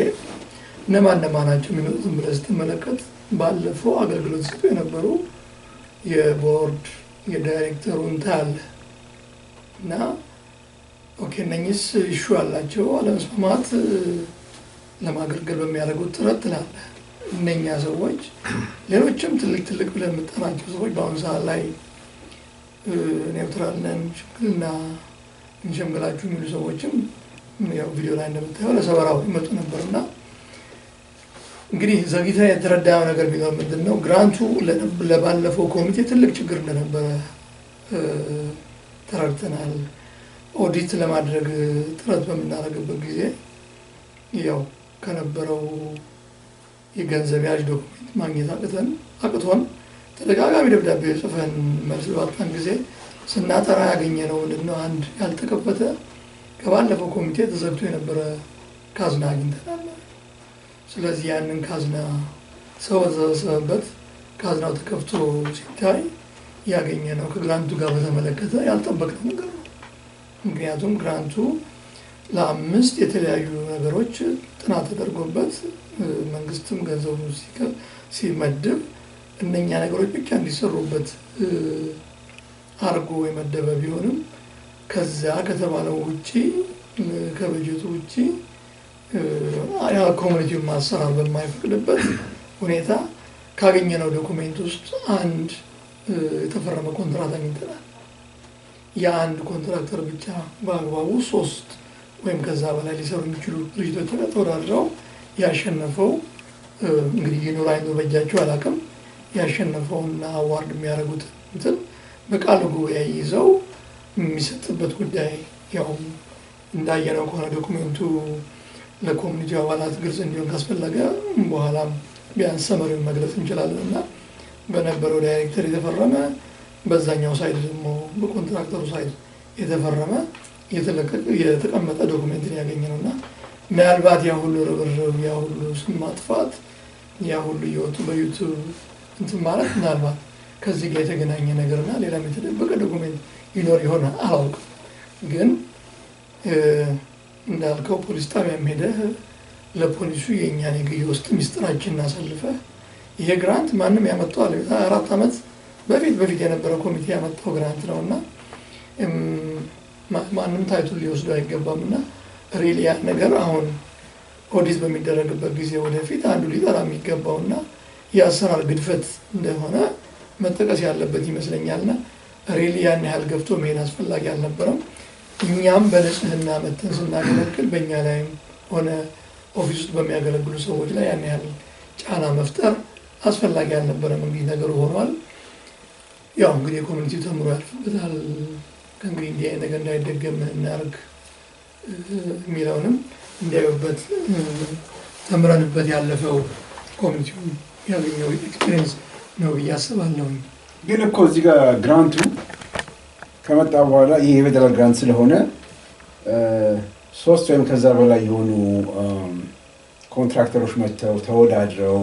እነማን ናቸው የሚመጡትን ብለህ ስትመለከት ባለፈው አገልግሎት ሲሰጡ የነበሩ የቦርድ የዳይሬክተሩን ታያለህ እና ኦኬ እነኝስ ኢሹ አላቸው አለመስማማት ለማገልገል በሚያደርጉት ጥረት ትላለህ። እነኛ ሰዎች ሌሎችም ትልቅ ብለን የምጠራቸው ሰዎች በአሁኑ ሰዓት ላይ ኔውትራል ነን ሽምግልና እንሸምግላችሁ የሚሉ ሰዎችም ያው ቪዲዮ ላይ እንደምታየው ለሰበራው ይመጡ ነበርና እንግዲህ ዘግይታ የተረዳው ነገር ቢኖር ምንድነው ግራንቱ ለባለፈው ኮሚቴ ትልቅ ችግር እንደነበረ ተረድተናል። ኦዲት ለማድረግ ጥረት በምናደርግበት ጊዜ ያው ከነበረው የገንዘብ ያዥ ዶክመንት ማግኘት አቅቶን ተደጋጋሚ ደብዳቤ ጽፈን መልስ ባጣን ጊዜ ስናጠራ ያገኘነው ምንድነው አንድ ያልተከፈተ ከባለፈው ኮሚቴ ተዘግቶ የነበረ ካዝና አግኝተናል። ስለዚህ ያንን ካዝና ሰው ተሰበሰበበት ካዝናው ተከፍቶ ሲታይ ያገኘነው ከግራንቱ ጋር በተመለከተ ያልጠበቅነው ነገር ነው። ምክንያቱም ግራንቱ ለአምስት የተለያዩ ነገሮች ጥናት ተደርጎበት መንግስትም ገንዘቡን ሲመድብ እነኛ ነገሮች ብቻ እንዲሰሩበት አርጎ የመደበ ቢሆንም ከዛ ከተባለው ውጪ ከበጀቱ ውጪ ያ ኮሚኒቲው ማሰራር በማይፈቅድበት ሁኔታ ካገኘነው ዶክሜንት ውስጥ አንድ የተፈረመ ኮንትራት አግኝተናል። የአንድ ኮንትራክተር ብቻ በአግባቡ 3 ወይም ከዛ በላይ ሊሰሩ የሚችሉ ድርጅቶች ተወዳድረው ያሸነፈው እንግዲህ ይኖር አይኖር በእጃቸው አላውቅም። ያሸነፈውና አዋርድ የሚያደርጉት እንትን በቃል ጉባኤ ይዘው የሚሰጥበት ጉዳይ ያው እንዳየነው ከሆነ ዶክሜንቱ ለኮሚኒቲ አባላት ግልጽ እንዲሆን ካስፈለገ በኋላም ቢያንስ ሰመሪውን መግለጽ እንችላለን እና በነበረው ዳይሬክተር የተፈረመ በዛኛው ሳይድ ደግሞ በኮንትራክተሩ ሳይድ የተፈረመ የተቀመጠ ዶክሜንትን ያገኘነውና ምናልባት ያ ሁሉ ርብርብ ያ ሁሉ ስም ማጥፋት ያ ሁሉ እየወጡ በዩቱብ እንትን ማለት ምናልባት ከዚህ ጋር የተገናኘ ነገርና ሌላም የተደበቀ ዶክሜንት ይኖር ይሆን አላውቅም። ግን እንዳልከው ፖሊስ ጣቢያም ሄደህ ለፖሊሱ የእኛን የግዢ ውስጥ ሚስጥራችንን አሳልፈህ ይሄ ግራንት ማንም ያመጣው አለ 4 ዓመት በፊት የነበረ ኮሚቴ ያመጣው ግራንት ነውና ማንም ታይቱን ሊወስደው አይገባምና ሪሊ ያ ነገር አሁን ኦዲት በሚደረግበት ጊዜ ወደፊት አንዱ ሊጠራ የሚገባውና የአሰራር ግድፈት እንደሆነ መጠቀስ ያለበት ይመስለኛልና ሪሊ ያን ያህል ገፍቶ መሄድ አስፈላጊ አልነበረም። እኛም በንጽህና መተን ስናገለግል በእኛ ላይም ሆነ ኦፊስ ውስጥ በሚያገለግሉ ሰዎች ላይ ያን ያህል ጫና መፍጠር አስፈላጊ አልነበረም። እንግዲህ ነገሩ ሆኗል። ያው እንግዲህ የኮሚኒቲው ተምሮ ያልፍበታል። ከእንግዲህ እንዲህ አይነት ነገር እንዳይደገም እናርግ የሚለውንም እንዲያዩበት ተምረንበት ያለፈው ኮሚኒቲው ያገኘው ኤክስፒሪየንስ ነው ብዬ አስባለሁ። ግን እኮ እዚህ ጋር ግራንቱ ከመጣ በኋላ ይሄ የፌደራል ግራንት ስለሆነ 3 ወይም ከዛ በላይ የሆኑ ኮንትራክተሮች መጥተው ተወዳድረው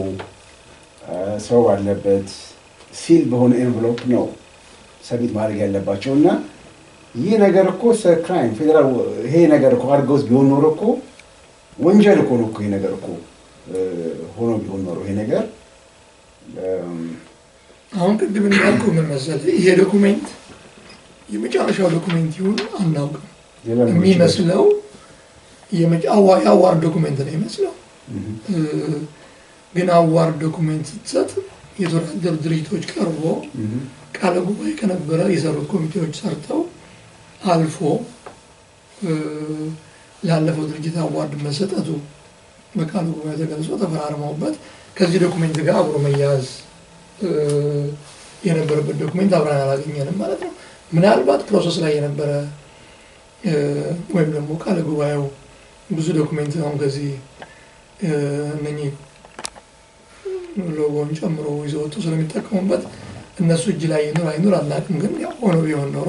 ሰው አለበት ሲል በሆነ ኤንቨሎፕ ነው ሰሚት ማድረግ ያለባቸው እና ይህ ነገር እኮ ክራይም ፌደራል ይሄ ነገር እኮ አድርገውስ ቢሆን ኖሮ እኮ ወንጀል እኮ ነው እኮ ይሄ ነገር እኮ ሆኖ ቢሆን ኖሮ ይሄ ነገር አሁን ቅድም እንዳልኩህ ምን መሰለህ ይሄ ዶኩሜንት የመጨረሻው ዶኩሜንት ይሁን አናውቅም። የሚመስለው የአዋርድ ዶኩሜንት ነው የሚመስለው። ግን አዋርድ ዶኩሜንት ስትሰጥ የተወዳደሩ ድርጅቶች ቀርቦ ቃለ ጉባኤ ከነበረ የሰሩት ኮሚቴዎች ሰርተው አልፎ ላለፈው ድርጅት አዋርድ መሰጠቱ በቃለ ጉባኤ ተገልጾ ተፈራርመውበት ከዚህ ዶኩሜንት ጋር አብሮ መያዝ የነበረበት ዶኩሜንት አብረን አላገኘንም ማለት ነው። ምናልባት ፕሮሰስ ላይ የነበረ ወይም ደግሞ ቃለ ጉባኤው ብዙ ዶኩሜንት አሁን ከዚህ እነኚህ ሎጎን ጨምሮ ይዘው ወጥቶ ስለሚጠቀሙበት እነሱ እጅ ላይ ይኖር አይኖር አናውቅም። ግን ያው ሆኖ ቢሆን ኖሮ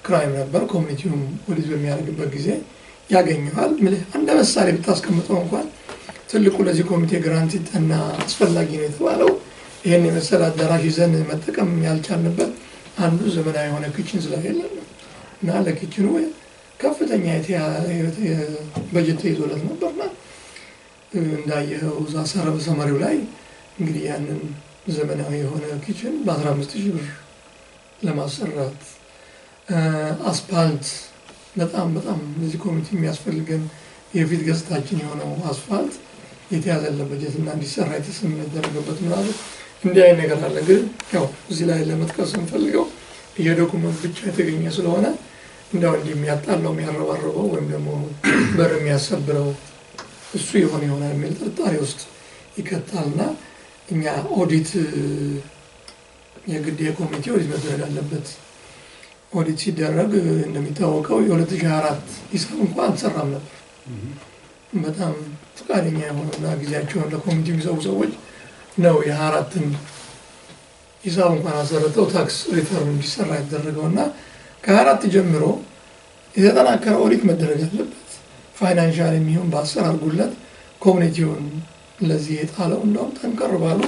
ክራይም ነበር። ኮሚኒቲውም ወዲህ በሚያደርግበት ጊዜ ያገኘዋል። እንደ ምሳሌ ብታስቀምጠው እንኳን ትልቁ ለዚህ ኮሚቴ ግራንት ይጠና አስፈላጊ ነው የተባለው ይሄን የመሰለ አዳራሽ ይዘን መጠቀም ያልቻልንበት አንዱ ዘመናዊ የሆነ ኪችን ስለሌለ እና ለኪችኑ ከፍተኛ በጀት ተይዞለት ነበርና እንዳየኸው እዛ ሰመሪው ላይ እንግዲህ ያንን ዘመናዊ የሆነ ኪችን በ15,000 ብር ለማሰራት አስፋልት በጣም ለዚህ ኮሚቴ የሚያስፈልገን የፊት ገጽታችን የሆነው አስፋልት የተያዘለት በጀት እና እንዲሰራ የተደረገበት ምናምን እንዲህ አይነት ነገር አለ። ግን ያው እዚህ ላይ ለመጥቀስ እንፈልገው የዶኩመንት ብቻ የተገኘ ስለሆነ እንዳው እንደሚያጣለው የሚያረባርበው ወይም ደግሞ በር የሚያሰብረው እሱ ይሆናል የሚል ጥርጣሬ ውስጥ ይከታልና እኛ ኦዲት የግድ የኮሚቴ ኦዲት መደረግ አለበት። ኦዲት ሲደረግ እንደሚታወቀው የ2024 ሂሳብ እንኳን አንሰራም ነበር። በጣም ፈቃደኛ የሆኑና ጊዜያቸውን ለኮሚቴ የሚሰሩ ሰዎች ነው የ24ን ሂሳብ እንኳን አሰርተው ታክስ ሪተርን እንዲሰራ ያደረገውና ከ24 ጀምሮ የተጠናከረ ኦዲት መደረግ አለበት። ፋይናንሻል የሚሆን በአሰራር ጉድለት ኮሚኒቲውን ለዚህ የጣለው እንደውም ጠንከር ባሉ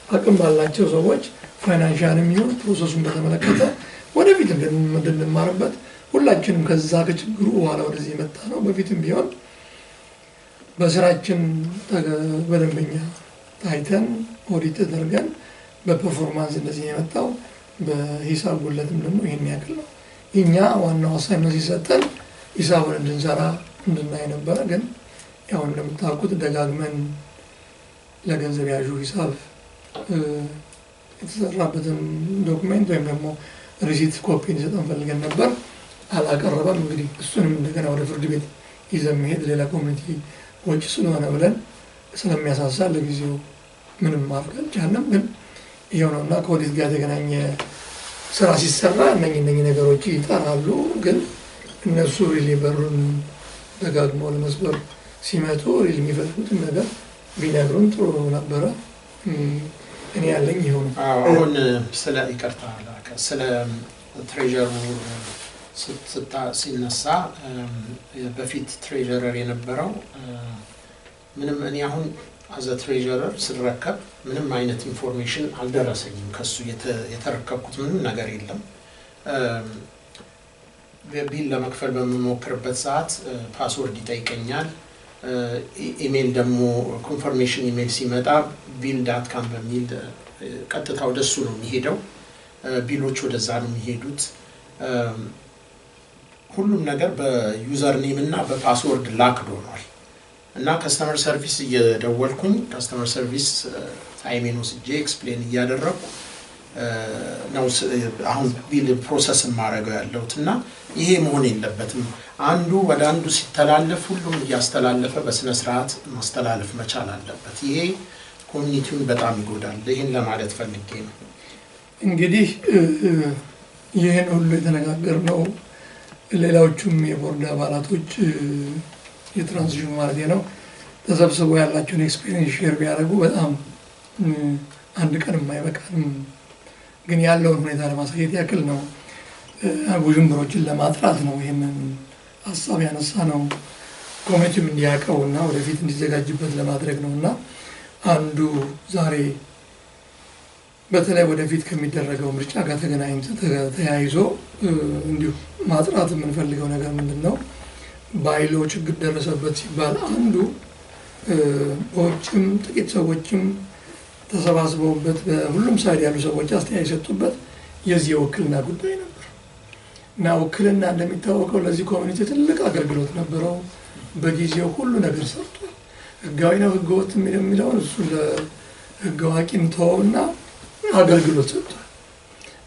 አቅም ባላቸው ሰዎች ፋይናንሻል የሚሆን ፕሮሰሱን በተመለከተ ወደፊት እንድንማርበት ሁላችንም ከዛ ከችግሩ በኋላ ወደዚህ የመጣ ነው። በፊትም ቢሆን በስራችን በደንበኛ ታይተን ኦዲት ተደርገን በፐርፎርማንስ እንደዚህ የመጣው በሂሳብ ጉድለትም ደግሞ ይሄን ያክል ነው። እኛ ዋናው አሳይመንት ሲሰጠን ሂሳቡን እንድንሰራ እንድናይ ነበረ። ግን ያው እንደምታውቁት ደጋግመን ለገንዘብ ያዡ ሂሳብ የተሰራበትን ዶክመንት ወይም ደግሞ ሪሲት ኮፒ እንዲሰጠን ፈልገን ነበር፣ አላቀረበም። እንግዲህ እሱንም እንደገና ወደ ፍርድ ቤት ይዘን መሄድ ሌላ ኮሚኒቲ ወጪ ስለሆነ ብለን ስለሚያሳሳ ለጊዜው ምንም ማድረግ አልቻልንም። ግን ይኸው ነውና ከኦዲት ጋር የተገናኘ ስራ ሲሰራ እነኚህ ነገሮች ይጠራሉ። ግን እነሱ ሪሊ በሩን ደጋግመው ለመስበር ሲመጡ ሪሊ የሚፈልጉትን ነገር ቢነግሩን ጥሩ ነበረ። እኔ ያለኝ ይኸው ነው። አሁን ስለ ይቅርታ ስለ ትሬዠሩ ሲነሳ በፊት ትሬዠረር የነበረው ምንም እኔ አሁን አዘ ትሬዠረር ስረከብ ምንም አይነት ኢንፎርሜሽን አልደረሰኝም። ከሱ የተረከብኩት ምንም ነገር የለም። ቢል ለመክፈል በመሞክርበት ሰዓት ፓስወርድ ይጠይቀኛል። ኢሜል ደግሞ ኮንፈርሜሽን ኢሜል ሲመጣ bill.com በሚል ቀጥታ ወደሱ ነው የሚሄደው። ቢሎች ወደዛ ነው የሚሄዱት። ሁሉም ነገር በዩዘር ኔም እና በፓስወርድ ላክድ ሆኗል እና ከስተመር ሰርቪስ እየደወልኩኝ ከስተመር ሰርቪስ ታይሜን ወስጄ ኤክስፕሌን እያደረኩ ነው አሁን ቢል ፕሮሰስን ማድረገው ያለውትና ይሄ መሆን የለበትም። አንዱ ወደ አንዱ ሲተላለፍ ሁሉም ያስተላለፈ በስነ ስርዓት ማስተላለፍ መቻል አለበት። ይሄ ኮሚኒቲውን በጣም ይጎዳል። ይሄን ለማለት ፈልጌ ነው። እንግዲህ ይሄን ሁሉ የተነጋገርነው ሌላዎቹም የቦርድ አባላቶች የትራንዚሽን ማለት ነው ተሰብስበው ያላቸውን ኤክስፒሪየንስ ሼር ቢያደርጉ በጣም አንድ ቀን የማይበቃም፣ ግን ያለውን ሁኔታ ለማሳየት ያክል ነው። ውዥንብሮችን ለማጥራት ነው ይሄንን ሀሳብ ያነሳ ነው። ኮሚቴም እንዲያውቀውና ወደፊት እንዲዘጋጅበት ለማድረግ ነውና አንዱ ዛሬ በተለይ ወደፊት ከሚደረገው ምርጫ ጋር ተያይዞ እንዲሁ ማጥራት የምንፈልገው ነገር ምንድነው? ባይሎ ችግር ደረሰበት ሲባል አንዱ በውጭም ጥቂት ሰዎችም ተሰባስበውበት በሁሉም ሳይድ ያሉ ሰዎች አስተያየት የሰጡበት የዚህ የውክልና ጉዳይ ነበር እና ውክልና እንደሚታወቀው ለዚህ ኮሚኒቲ ትልቅ አገልግሎት ነበረው። በጊዜው ሁሉ ነገር ሰርቷል። ህጋዊ ነው ህገወጥ የሚለውን እሱ ለህግ አዋቂ እንተወውና አገልግሎት ሰጥቷል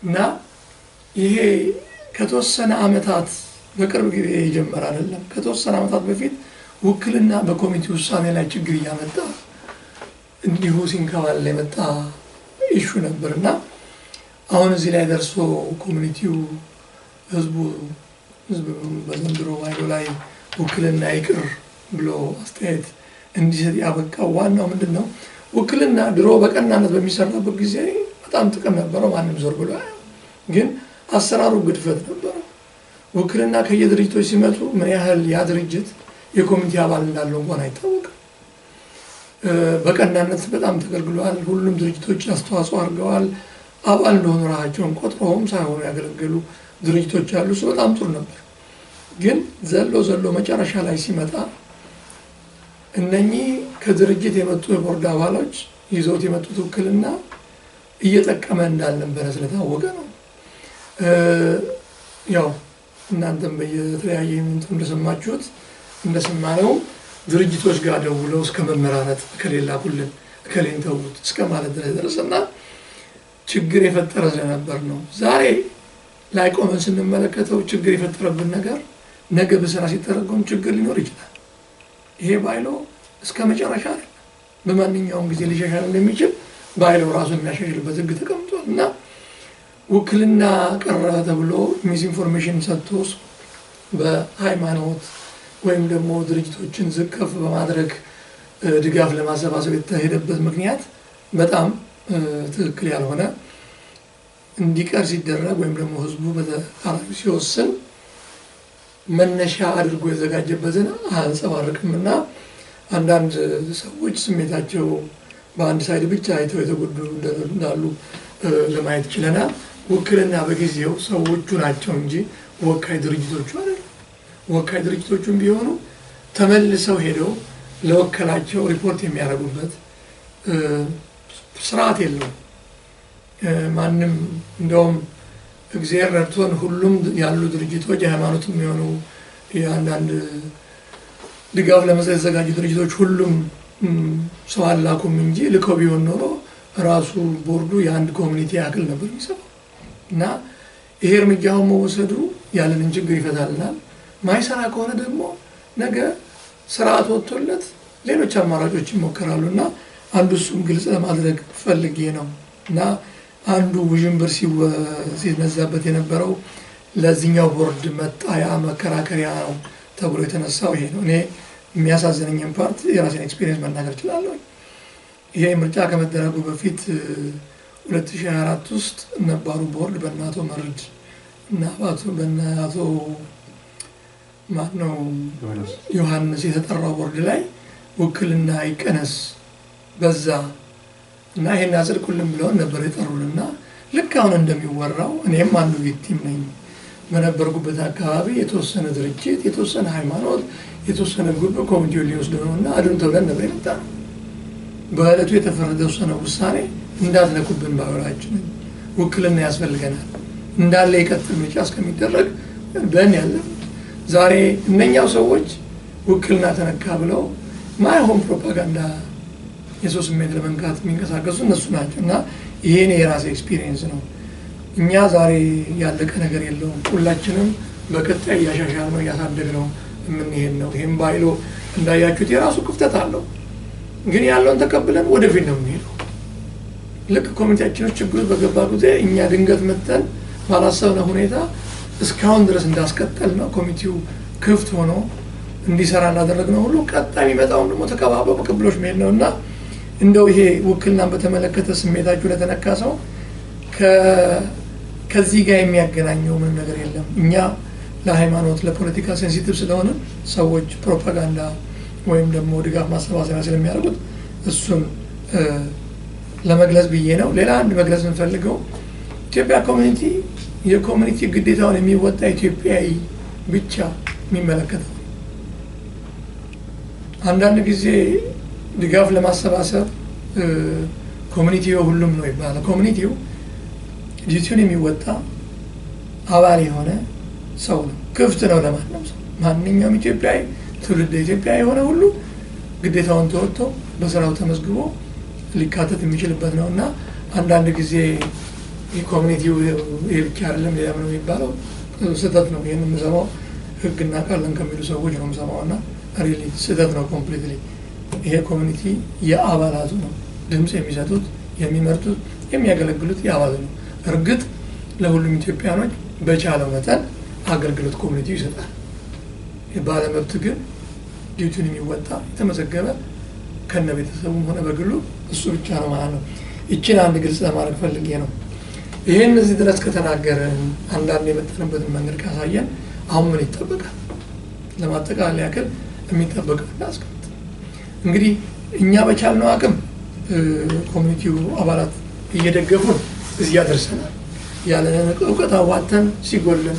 እና ይሄ ከተወሰነ ዓመታት በቅርብ ጊዜ የጀመረ አይደለም። ከተወሰነ ዓመታት በፊት ውክልና በኮሚቴ ውሳኔ ላይ ችግር እያመጣ እንዲሁ ሲንከባለል የመጣ ኢሹ ነበርና አሁን እዚህ ላይ ደርሶ ኮሚኒቲው ህዝብ በዘንድሮ ባይሎ ላይ ውክልና ይቅር ብሎ አስተያየት እንዲሰጥ ያበቃው ዋናው ምንድነው? ውክልና ድሮ በቀናነት በሚሰራበት ጊዜ በጣም ጥቅም ነበረው፣ ማንም ዞር ብሎ ግን አሰራሩ ግድፈት ነበረው። ውክልና ከየድርጅቶች ሲመጡ ምን ያህል ያ ድርጅት የኮሚቴ አባል እንዳለው እንኳን አይታወቅም። በቀናነት በጣም ተገልግሏል። ሁሉም ድርጅቶች አስተዋጽኦ አድርገዋል። አባል እንደሆኑ ራሳቸውን ቆጥረውም ሳይሆኑ ያገለገሉ ድርጅቶች አሉ። እሱ በጣም ጥሩ ነበር። ግን ዘሎ መጨረሻ ላይ ሲመጣ እነኚህ ከድርጅት የመጡ የቦርድ አባሎች ይዘውት የመጡት ውክልና እየጠቀመ እንዳልነበረ ስለታወቀ ነው። ያው እናንተም በየተለያየ ምንቱ እንደሰማችሁት እንደሰማነው ድርጅቶች ጋር ደውለው እስከ መመራረት ከሌላ ሁሉን ከሌን ተውት እስከ ማለት ድረስ ደረሰና ችግር የፈጠረ ስለነበር ነው። ዛሬ ላይ ቆመን ስንመለከተው ችግር የፈጠረብን ነገር ነገ በስራ ሲተረጎም ችግር ሊኖር ይችላል። ይሄ ባይሎ እስከ መጨረሻ በማንኛውም ጊዜ ሊሻሻል እንደሚችል ባይሎ ራሱን የሚያሻሽልበት ህግ ተቀምጧል እና ውክልና ቀረ ተብሎ ሚስ ኢንፎርሜሽን ሰጥቶስ በሃይማኖት ወይም ደግሞ ድርጅቶችን ዝቅፍ በማድረግ ድጋፍ ለማሰባሰብ የተሄደበት ምክንያት በጣም ትክክል ያልሆነ እንዲቀር ሲደረግ ወይም ደግሞ ህዝቡ በተቃራኒ ሲወስን መነሻ አድርጎ የተዘጋጀበትን አንጸባርቅምና አንዳንድ ሰዎች ስሜታቸው በአንድ ሳይድ ብቻ አይተው የተጎዱ እንዳሉ ለማየት ችለናል። ውክልና በጊዜው ሰዎቹ ናቸው እንጂ ወካይ ድርጅቶቹ አይደሉም። ወካይ ድርጅቶቹም ቢሆኑ ተመልሰው ሄደው ለወከላቸው ሪፖርት የሚያደርጉበት ስርዓት የለውም። ማንም እንደውም እግዚአብሔር ረድቶን ሁሉም ያሉ ድርጅቶች የሃይማኖት የሚሆኑ የአንዳንድ ድጋፍ ለመስጠት የተዘጋጁ ድርጅቶች ሁሉም ሰው አላኩም እንጂ ልከው ቢሆን ኖሮ ራሱ ቦርዱ የአንድ ኮሚኒቲ ያክል ነበር የሚሰራው እና ይሄ እርምጃውን መወሰዱ ያለንን ችግር ይፈታልናል። ማይሰራ ከሆነ ደግሞ ነገ ስርዓት ወጥቶለት ሌሎች አማራጮች ይሞከራሉና አንዱ እሱም ግልጽ ለማድረግ ፈልጌ ነው እና አንዱ ውዥንብር ሲነዛበት የነበረው ለዚህኛው ቦርድ መጣያ መከራከሪያ ነው ተብሎ የተነሳው ይሄ ነው። እኔ የሚያሳዝነኝም ፓርት የራሴን ኤክስፒሪየንስ መናገር እችላለሁ። ይሄ ምርጫ ከመደረጉ በፊት 2024 ውስጥ ነባሩ ቦርድ በእናቶ መርድ እና በእናቶ ማነው ዮሐንስ የተጠራው ቦርድ ላይ ውክልና ይቀነስ በዛ እና ይሄን አጽድቁልን ብለው ነበር የጠሩልና ልክ አሁን እንደሚወራው እኔም አንዱ ቪክቲም ነኝ። በነበርኩበት አካባቢ የተወሰነ ድርጅት የተወሰነ ሃይማኖት የተወሰነ ግሩፕ ኮሚቴው ሊወስደው ነውና አድን ተብለን ነበር የመጣነው። በዕለቱ የተፈረደው ውሳኔ እንዳትነኩብን ባወራችን ውክልና ያስፈልገናል እንዳለ ይቀጥል ምርጫ እስከሚደረግ በእን ያለ ዛሬ እነኛው ሰዎች ውክልና ተነካ ብለው ማይሆን ፕሮፓጋንዳ የሶስት ሜትር መንካት የሚንቀሳቀሱ እነሱ ናቸው እና ይሄን የራሴ ኤክስፒሪየንስ ነው። እኛ ዛሬ ያለቀ ነገር የለውም። ሁላችንም በቀጣይ እያሻሻል ነው እያሳደግ ነው የምንሄድ ነው። ይህም ባይሎ እንዳያችሁት የራሱ ክፍተት አለው፣ ግን ያለውን ተቀብለን ወደፊት ነው የምንሄደው። ልክ ኮሚኒቲያችኖች ችግር በገባ ጊዜ እኛ ድንገት መተን ባላሰብነው ሁኔታ እስካሁን ድረስ እንዳስቀጠል ነው ኮሚቴው ክፍት ሆኖ እንዲሰራ እንዳደረግነው ሁሉ ቀጣይ የሚመጣውን ደግሞ ተቀባበው በቅብሎች መሄድ ነው እና እንደው ይሄ ውክልናን በተመለከተ ስሜታችሁ ለተነካ ሰው ከዚህ ጋር የሚያገናኘው ምንም ነገር የለም። እኛ ለሃይማኖት ለፖለቲካ ሴንሲቲቭ ስለሆነ ሰዎች ፕሮፓጋንዳ ወይም ደግሞ ድጋፍ ማሰባሰቢያ ስለሚያደርጉት እሱን ለመግለጽ ብዬ ነው። ሌላ አንድ መግለጽ የምፈልገው ኢትዮጵያ ኮሚኒቲ የኮሚኒቲ ግዴታውን የሚወጣ ኢትዮጵያዊ ብቻ የሚመለከተው። አንዳንድ ጊዜ ድጋፍ ለማሰባሰብ ኮሚኒቲው ሁሉም ነው ይባላል። ኮሚኒቲው ዲዩቲውን የሚወጣ አባል የሆነ ሰው ነው፣ ክፍት ነው ለማንም ሰው። ማንኛውም ኢትዮጵያዊ ትውልድ ኢትዮጵያ የሆነ ሁሉ ግዴታውን ተወጥቶ በስራው ተመዝግቦ ሊካተት የሚችልበት ነው እና አንዳንድ ጊዜ የኮሚኒቲው ይሄ ብቻ አይደለም ሌላ ነው የሚባለው ስህተት ነው። ይህን የምሰማው ህግ እናውቃለን ከሚሉ ሰዎች ነው የምሰማው እና ሪሊ ስህተት ነው ኮምፕሊትሊ። ይሄ ኮሚኒቲ የአባላቱ ነው፣ ድምፅ የሚሰጡት የሚመርጡት የሚያገለግሉት የአባሉ ነው። እርግጥ ለሁሉም ኢትዮጵያኖች በቻለው መጠን አገልግሎት ኮሚኒቲው ይሰጣል። ባለመብት ግን ዲዩቲውን የሚወጣ የተመዘገበ ከነ ቤተሰቡም ሆነ በግሉ እሱ ብቻ ነው ማለት ነው። ይችን አንድ ግልጽ ለማድረግ ፈልጌ ነው። ይህን እዚህ ድረስ ከተናገረን አንዳንድ የመጠንበትን መንገድ ካሳየን አሁን ምን ይጠበቃል? ለማጠቃለል ያክል የሚጠበቀው እናስቀምጥ። እንግዲህ እኛ በቻልነው አቅም ኮሚኒቲው አባላት እየደገፉን እዚህ ያደርሰናል። ያለንን እውቀት አዋተን ሲጎልን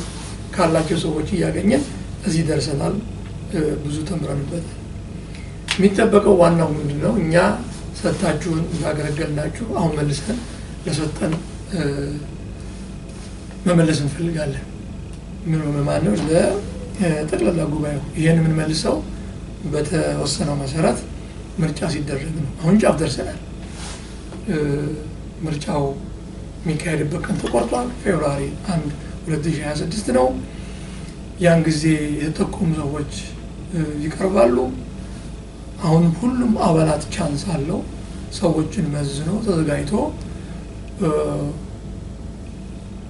ካላቸው ሰዎች እያገኘን እዚህ ደርሰናል። ብዙ ተምረንበታል። የሚጠበቀው ዋናው ምንድነው? እኛ ሰጣችሁን እንዳገለገልናችሁ አሁን መልሰን ለሰጠን መመለስ እንፈልጋለን። ምን ማነው ለጠቅላላ ጉባኤው ይሄን የምንመልሰው በተወሰነው መሰረት ምርጫ ሲደረግ ነው። አሁን ጫፍ ደርሰናል። ምርጫው የሚካሄድበት ቀን ተቆርጧል። ፌብሩዋሪ 1 2026 ነው። ያን ጊዜ የተጠቆሙ ሰዎች ይቀርባሉ። አሁን ሁሉም አባላት ቻንስ አለው ሰዎችን መዝኖ ተዘጋጅቶ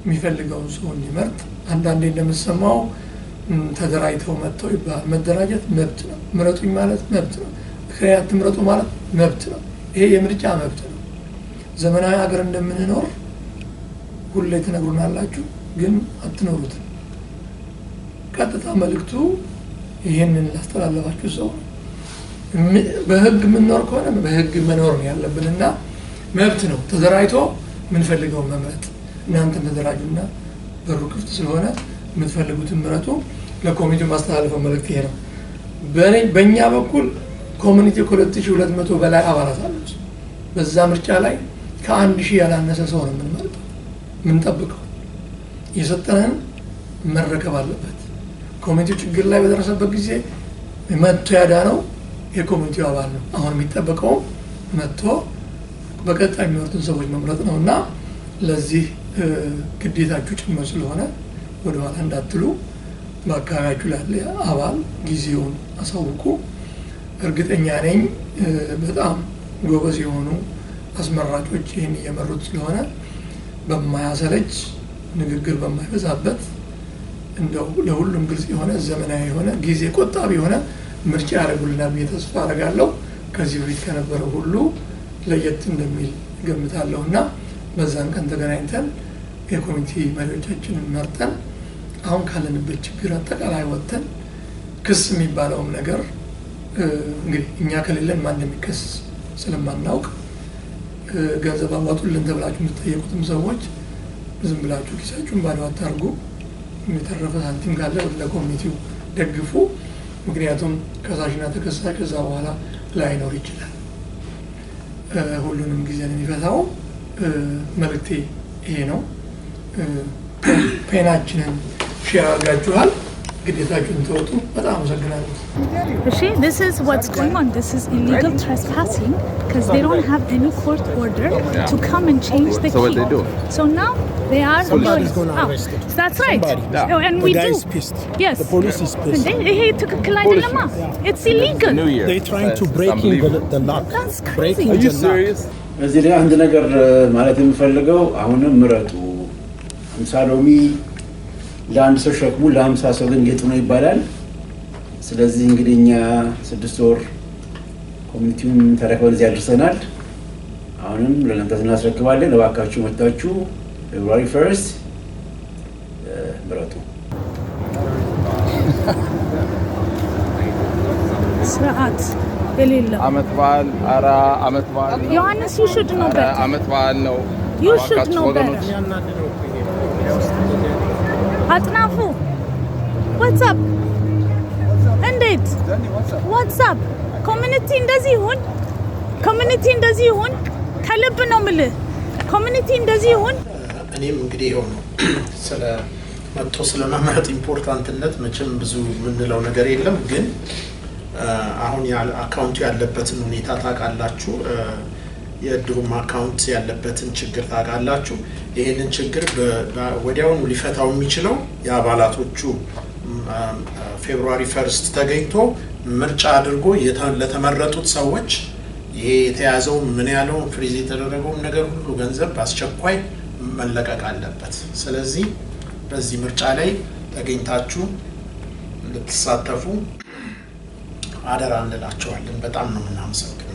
የሚፈልገውን ሰው እንዲመርጥ። አንዳንዴ እንደምሰማው ተደራጅተው መጥተው ይባላል። መደራጀት መብት ነው። ምረጡኝ ማለት መብት ነው። ምክንያት ትምረጡ ማለት መብት ነው። ይሄ የምርጫ መብት ነው። ዘመናዊ ሀገር እንደምንኖር ሁሌ ትነግሩናላችሁ፣ ግን አትኖሩትም። ቀጥታ መልእክቱ ይህንን ላስተላለፋችሁ ሰው ነው። በህግ የምንኖር ከሆነ በህግ መኖር ነው ያለብንና መብት ነው። ተደራጅቶ የምንፈልገውን መምረጥ። እናንተም ተደራጁና በሩ ክፍት ስለሆነ የምትፈልጉትን ምረጡ። ለኮሚኒቲው ማስተላለፈው መልእክት ይሄ ነው። በእኛ በኩል ኮሚኒቲው ከ2200 በላይ አባላት አሉት። በዛ ምርጫ ላይ ከ1000 ያላነሰ ሰው ነው የምንመርጠው። የምንጠብቀው የሰጠንን መረከብ አለበት። ኮሚኒቲው ችግር ላይ በደረሰበት ጊዜ መጥቶ ያዳነው የኮሚኒቲው አባል ነው። አሁን የሚጠበቀው መጥቶ በቀጣይ የሚወርዱን ሰዎች መምረጥ ነው እና ለዚህ ግዴታችሁ ጭምር ስለሆነ ወደኋላ እንዳትሉ በአካባቢያችሁ ላለ አባል ጊዜውን አሳውቁ። እርግጠኛ ነኝ በጣም ጎበዝ የሆኑ አስመራጮች ይህን እየመሩት ስለሆነ በማያሰለች ንግግር በማይበዛበት እንደው ለሁሉም ግልጽ የሆነ ዘመናዊ የሆነ ጊዜ ቆጣቢ የሆነ ምርጫ ያደርጉልናል ብዬ ተስፋ አደርጋለሁ። ከዚህ በፊት ከነበረው ሁሉ ለየት እንደሚል ገምታለሁ እና በዛን ቀን ተገናኝተን የኮሚኒቲ መሪዎቻችንን መርጠን አሁን ካለንበት ችግር አጠቃላይ ወጥተን ክስ የሚባለውም ነገር እንግዲህ እኛ ከሌለን ማን እንደሚከስ ስለማናውቅ ገንዘብ አዋጡልን ተብላችሁ የምትጠየቁትም ሰዎች ዝም ብላችሁ ኪሳችሁን ባዶ አታርጉ። የተረፈ ሳንቲም ካለ ለኮሚኒቲው ደግፉ። ምክንያቱም ከሳሽና ተከሳሽ ከዛ በኋላ ላይኖር ይችላል። ሁሉንም ጊዜ ነው የሚፈታው። መልእክቴ ይሄ ነው። ፔናችንን ሼር አድርጋችኋል። ግዴታችሁን ተወጡ። በጣም አመሰግናለሁ። This is what's going on. This is illegal trespassing because they don't have any court order to come and change the key. So what they do? So now they are Somebody's gonna arrest them. That's right. Somebody. And The we guy do. is pissed. Yes. The police is pissed. Hey, ትክክል አይደለም. It's illegal. New Year. They're trying to break in the lock. That's crazy. Breaking Are you the lock. serious? እዚህ ላይ አንድ ነገር ማለት የምፈልገው አሁንም ምረጡ 50 ሎሚ ለአንድ ሰው ሸክሙ ለ50 ሰው ግን ጌጡ ነው ይባላል። ስለዚህ እንግዲህ እኛ 6 ወር ኮሚኒቲውን ተረክበን እዚህ አድርሰናል። አሁንም ለእናንተ እናስረክባለን። እባካችሁ መጣችሁ ፌብሩዋሪ 1 ምረጡ። ስርዓት የሌለው አመት በዓል ኧረ አመት በዓል ነው። ዮሐንስ you should know better. አመት በዓል ነው። You should know ወገኖች better. አጥናፉ what's up? እንዴት what's up? ኮሚኒቲ እንደዚህ ይሁን ኮሚኒቲ እንደዚህ ይሁን ከልብ ነው የምልህ ኮሚኒቲ እንደዚህ ይሁን። እኔም እንግዲህ ይኸው ነው ስለ መጥቶ ስለመመረጥ ኢምፖርታንትነት መቼም ብዙ ምንለው ነገር የለም ግን አሁን አካውንቱ ያለበትን ሁኔታ ታውቃላችሁ የድሩም አካውንት ያለበትን ችግር ታውቃላችሁ ይሄንን ችግር ወዲያውኑ ሊፈታው የሚችለው የአባላቶቹ ፌብሩዋሪ 1 ተገኝቶ ምርጫ አድርጎ ለተመረጡት ሰዎች ይሄ የተያዘው ምን ያለው ፍሪዝ የተደረገው ነገር ሁሉ ገንዘብ በአስቸኳይ መለቀቅ አለበት ስለዚህ በዚህ ምርጫ ላይ ተገኝታችሁ ልትሳተፉ አደራ እንላችኋለን በጣም ነው እናመሰግናለን